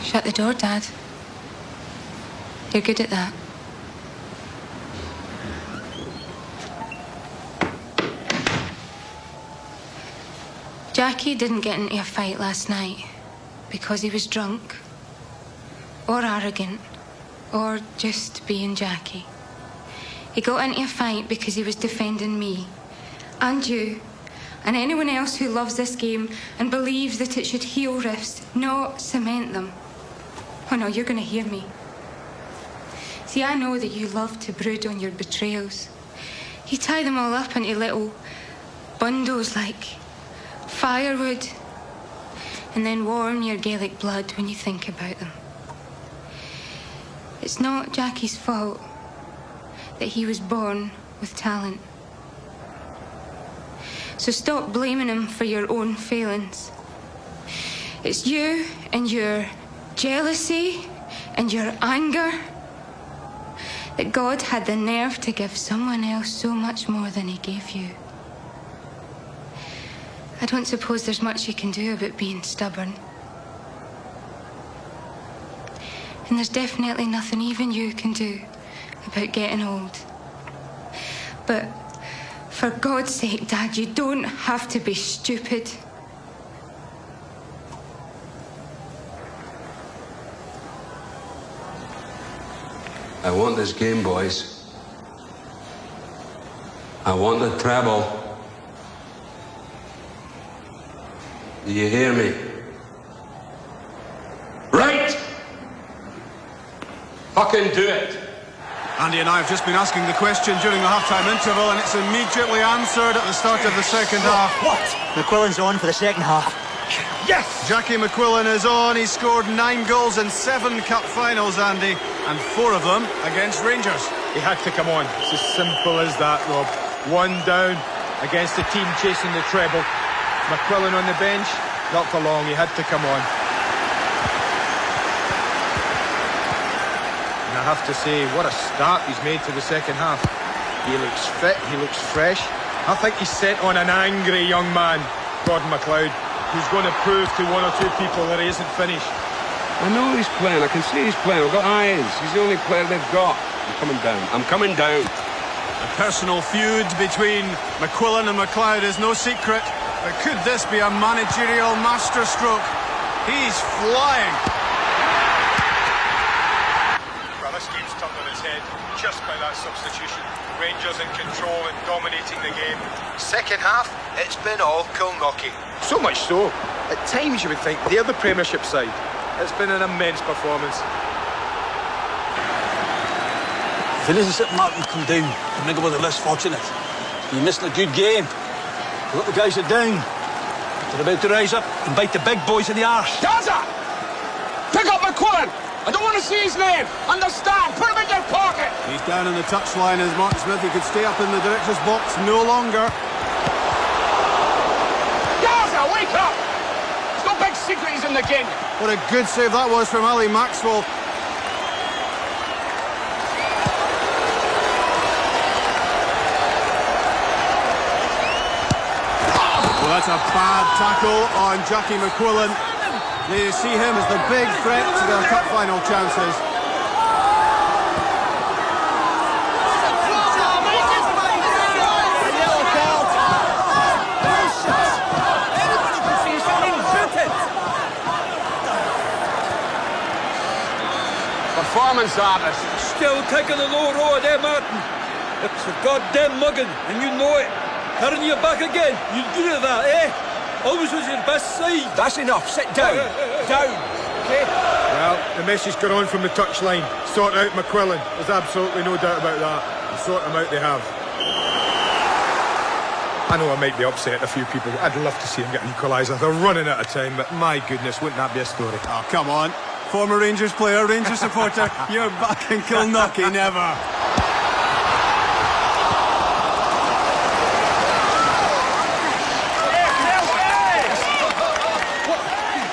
Shut the door, Dad. You're good at that. Jackie didn't get into a fight last night because he was drunk, or arrogant, or just being Jackie. He got into a fight because he was defending me, and you, and anyone else who loves this game and believes that it should heal rifts, not cement them. Oh no, you're going to hear me. See, I know that you love to brood on your betrayals. You tie them all up into little bundles like firewood, and then warm your Gaelic blood when you think about them. It's not Jackie's fault that he was born with talent. So stop blaming him for your own failings. It's you and your jealousy and your anger that God had the nerve to give someone else so much more than he gave you. I don't suppose there's much you can do about being stubborn. And there's definitely nothing even you can do about getting old. But for God's sake, Dad, you don't have to be stupid. I want this game, boys. I want the treble. Do you hear me? Right! Fucking do it! Andy and I have just been asking the question during the half-time interval, and it's immediately answered at the start of the second half. What? McQuillan's on for the second half. Yes! Jackie McQuillan is on. He scored 9 goals in 7 cup finals, Andy, and 4 of them against Rangers. He had to come on. It's as simple as that, Rob. 1 down against the team chasing the treble. McQuillan on the bench, not for long. He had to come on. And I have to say, what a start he's made to the second half. He looks fit, he looks fresh. I think he's sent on an angry young man, Gordon McLeod, who's going to prove to 1 or 2 people that he isn't finished. I know he's playing. I can see he's playing. I've got eyes. He's the only player they've got. I'm coming down. I'm coming down. The personal feud between McQuillan and McLeod is no secret. But could this be a managerial masterstroke? He's flying. Well, this game's turned on its head just by that substitution. Rangers in control and dominating the game. Second half, it's been all Kilnockie. So much so, at times you would think they're the Premiership side. It's been an immense performance. If it isn't that Martin come down to make it with the less fortunate, you're missing a good game. The little guys are down. They're about to rise up and bite the big boys in the arse. Gaza! Pick up McQuillan! I don't want to see his name! Understand? Put him in your pocket! He's down on the touchline as Martin Smith. He could stay up in the director's box no longer. Gaza, wake up! There's no big secret he's in the game. What a good save that was from Ali Maxwell. Well, that's a bad tackle on Jackie McQuillan. They see him as the big threat to their cup final chances. performance artist. Still taking the low road, eh, Martin? It's a goddamn mugging, and you know it. Turning your back again. You're good at that, eh? Always was your best side. That's enough. Sit down. Down. Okay? Well, the message got on from the touchline. Sort out McQuillan. There's absolutely no doubt about that. And sort him out they have. I know I might be upset a few people. I'd love to see him get an equaliser. They're running out of time, but my goodness, wouldn't that be a story? Oh, come on. Former Rangers player, Rangers supporter, you're back in Kilnockie, never.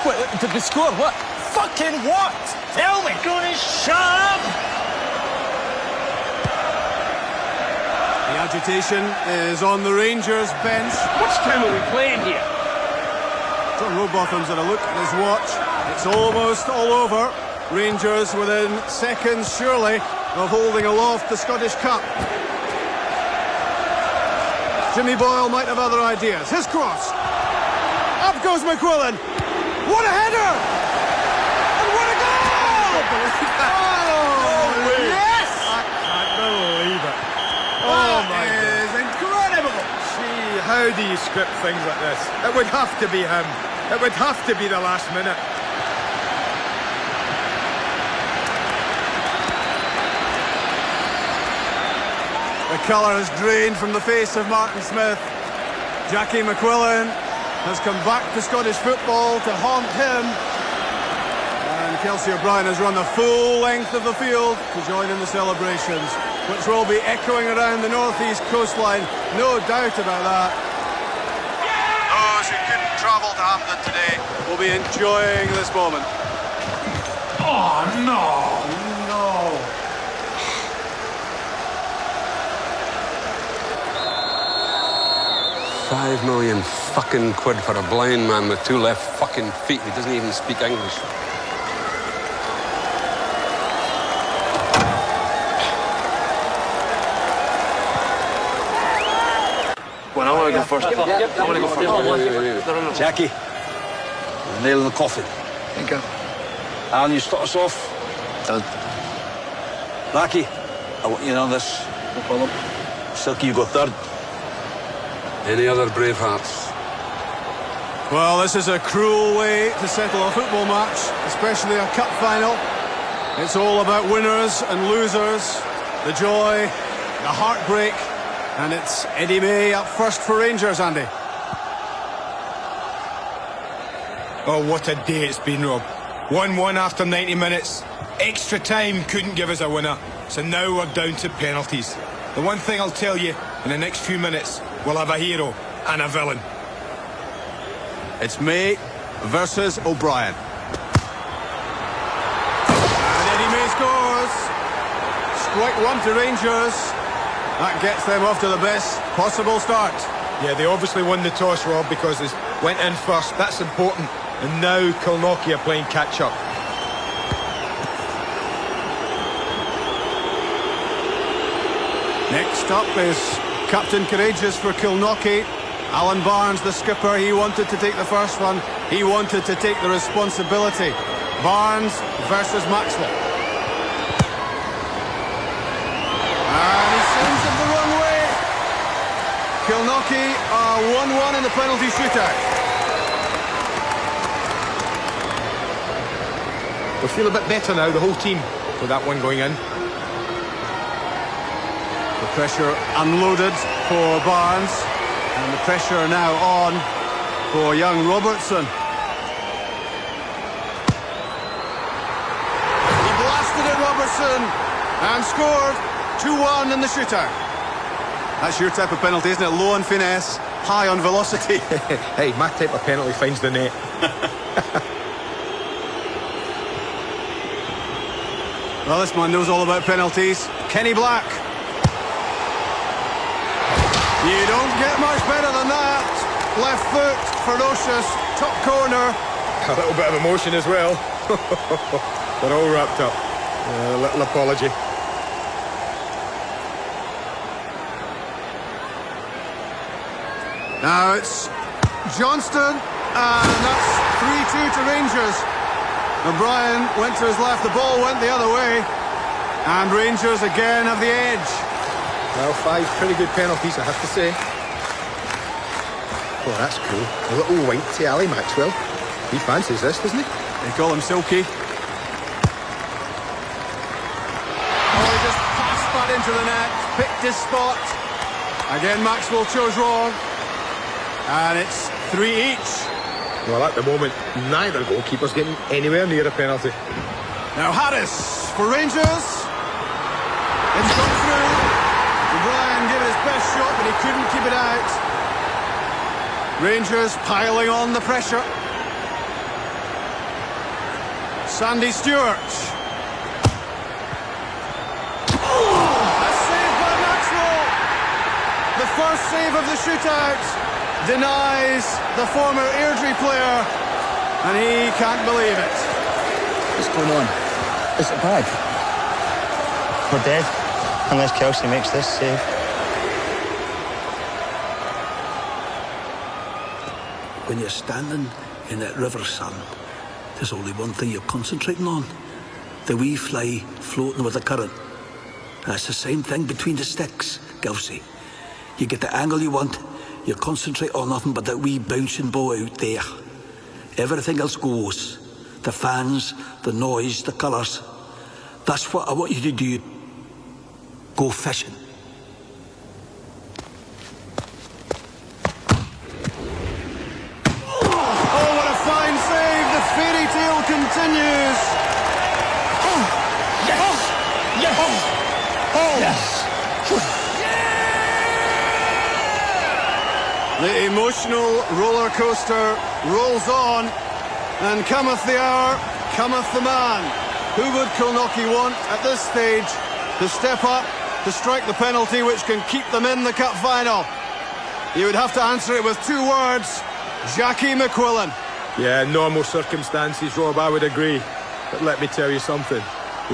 What? Did they score? What? Fucking what? Tell me. Gonna shut up! The agitation is on the Rangers bench. Which time are we playing here? John Rowbotham's had a look at his watch. It's almost all over. Rangers within seconds, surely, of holding aloft the Scottish Cup. Jimmy Boyle might have other ideas. His cross. Up goes McQuillan. What a header! And what a goal! No way. Yes! I can't believe it. That is incredible! Gee, how do you script things like this? It would have to be him. It would have to be the last minute. The colour has drained from the face of Martin Smith. Jackie McQuillan has come back to Scottish football to haunt him. And Kelsey O'Brien has run the full length of the field to join in the celebrations, which will be echoing around the northeast coastline, no doubt about that. Those who couldn't travel to Hampden today will be enjoying this moment. Oh, no! No. £5 million fucking quid for a blind man with two left fucking feet. He doesn't even speak English. Well, I want to go first. I want to go first. Jackie, the nail in the coffin. Thank you. Alan, you start us off. Done. Blackie, I want you in on this. No problem. Silky, you go third. Any other brave hearts? Well, this is a cruel way to settle a football match, especially a cup final. It's all about winners and losers, the joy, the heartbreak, and it's Eddie May up first for Rangers, Andy. Oh, what a day it's been, Rob. 1-1 after 90 minutes. Extra time couldn't give us a winner. So now we're down to penalties. The one thing I'll tell you, in the next few minutes, we'll have a hero and a villain. It's May versus O'Brien. And Eddie May scores. Strike one to Rangers. That gets them off to the best possible start. Yeah, they obviously won the toss, Rob, because they went in first. That's important. And now Kilnockie are playing catch-up. Next up is Captain Courageous for Kilnockie. Alan Barnes, the skipper, he wanted to take the first one. He wanted to take the responsibility. Barnes versus Maxwell. And he sends it the wrong way. Kilnockie are 1-1 in the penalty shootout. We feel a bit better now, the whole team, with that one going in. The pressure unloaded for Barnes, and the pressure now on for young Robertson. He blasted it, Robertson, and scored 2-1 in the shootout. That's your type of penalty, isn't it? Low on finesse, high on velocity. Hey, my type of penalty finds the net. Well, this man knows all about penalties. Kenny Black. You don't get much better than that. Left foot, ferocious, top corner. A little bit of emotion as well. They're all wrapped up. A little apology. Now it's Johnston, and that's 3-2 to Rangers. O'Brien went to his left, the ball went the other way. And Rangers again have the edge. Well, 5 pretty good penalties, I have to say. Oh, that's cool. A little wink to Ali Maxwell. He fancies this, doesn't he? They call him Silky. Oh, he just passed that into the net, picked his spot. Again, Maxwell chose wrong. And it's 3 each. Well, at the moment, neither goalkeeper's getting anywhere near a penalty. Now Harris for Rangers. It's gone through. O'Brien gave it his best shot, but he couldn't keep it out. Rangers piling on the pressure. Sandy Stewart. A save by Maxwell. The first save of the shootout denies the former Airdrie player, and he can't believe it. What's going on? Is it bad? We're dead, unless Kelsey makes this save. When you're standing in that river, son, there's only one thing you're concentrating on. The wee fly floating with the current. That's the same thing between the sticks, Kelsey. You get the angle you want, you concentrate on nothing but that wee bouncing ball out there. Everything else goes. The fans, the noise, the colours. That's what I want you to do. Go fishing. Oh, what a fine save. The fairy tale continues. Oh, yes! Yes! Oh, yes! The emotional roller coaster rolls on, and cometh the hour, cometh the man. Who would Kilnockie want at this stage to step up, to strike the penalty which can keep them in the cup final? You would have to answer it with 2 words: Jackie McQuillan. Yeah, normal circumstances, Rob, I would agree. But let me tell you something.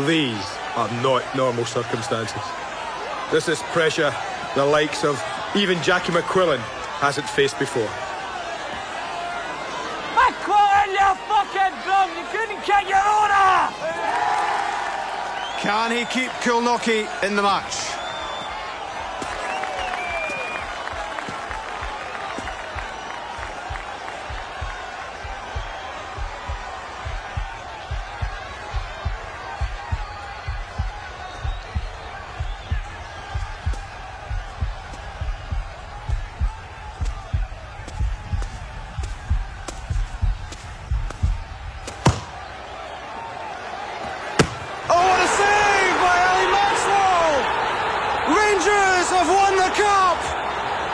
These are not normal circumstances. This is pressure the likes of even Jackie McQuillan hasn't faced before. McQuillan, you fucking bum! You couldn't kick your owner! Can he keep Kilnockie in the match?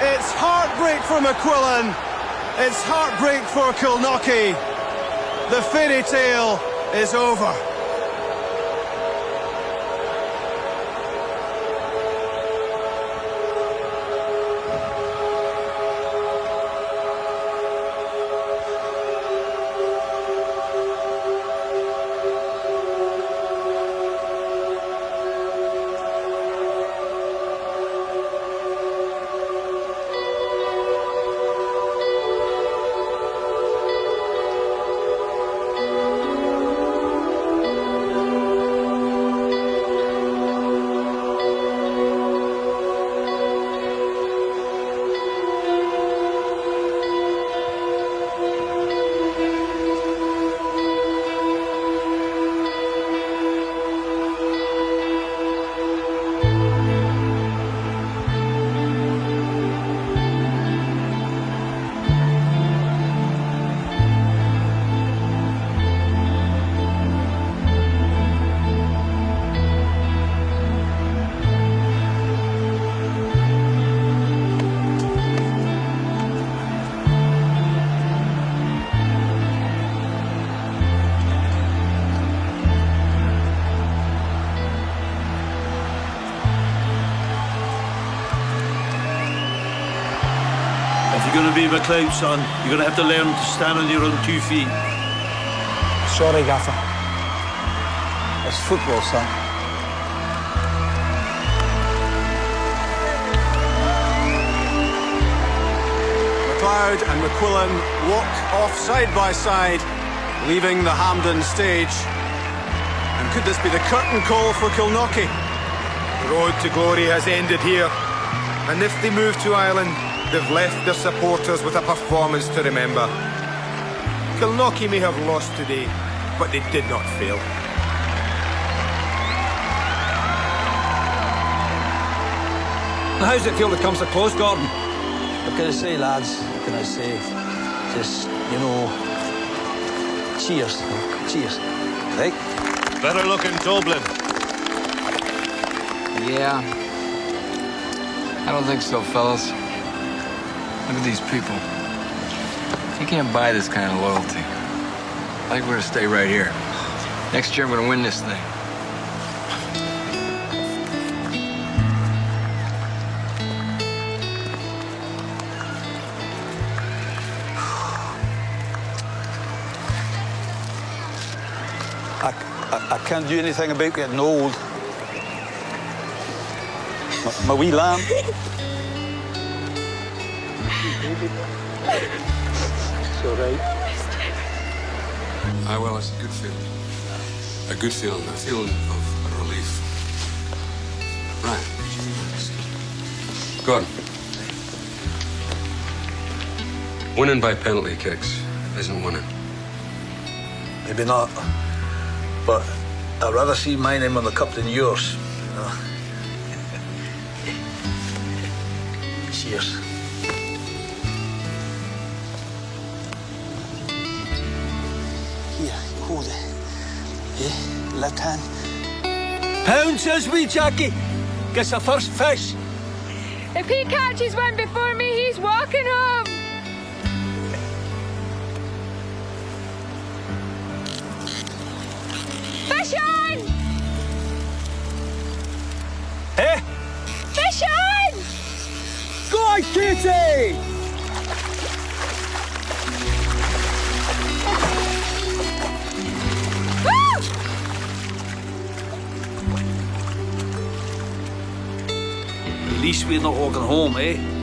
It's heartbreak for McQuillan. It's heartbreak for Kilnockie. The fairy tale is over. If you're going to be McLeod, son, you're going to have to learn to stand on your own 2 feet. Sorry, Gaffer. It's football, son. McLeod and McQuillan walk off side by side leaving the Hampden stage. And could this be the curtain call for Kilnockie? The road to glory has ended here. And if they move to Ireland, they've left their supporters with a performance to remember. Kilnockie may have lost today, but they did not fail. How's it feel to come so close, Gordon? What can I say, lads? What can I say? Just, you know, cheers. Cheers. Right? Better looking Dublin. Yeah. I don't think so, fellas. Look at these people. You can't buy this kind of loyalty. I think we're gonna stay right here. Next year, I'm gonna win this thing. I can't do anything about getting old. My wee lamb. It's all right. Aye, well, it's a good feeling. A good feeling, a feeling of relief. Right. Gordon. Winning by penalty kicks isn't winning. Maybe not. But I'd rather see my name on the cup than yours, you know. Cheers. Here, hold it. Eh? Left hand. Pound, says wee Jackie. Gets the first fish. If he catches one before me, he's walking home. Fish on! Eh? Fish on! Go on, Katie! Woo! At least we're not walking home, eh?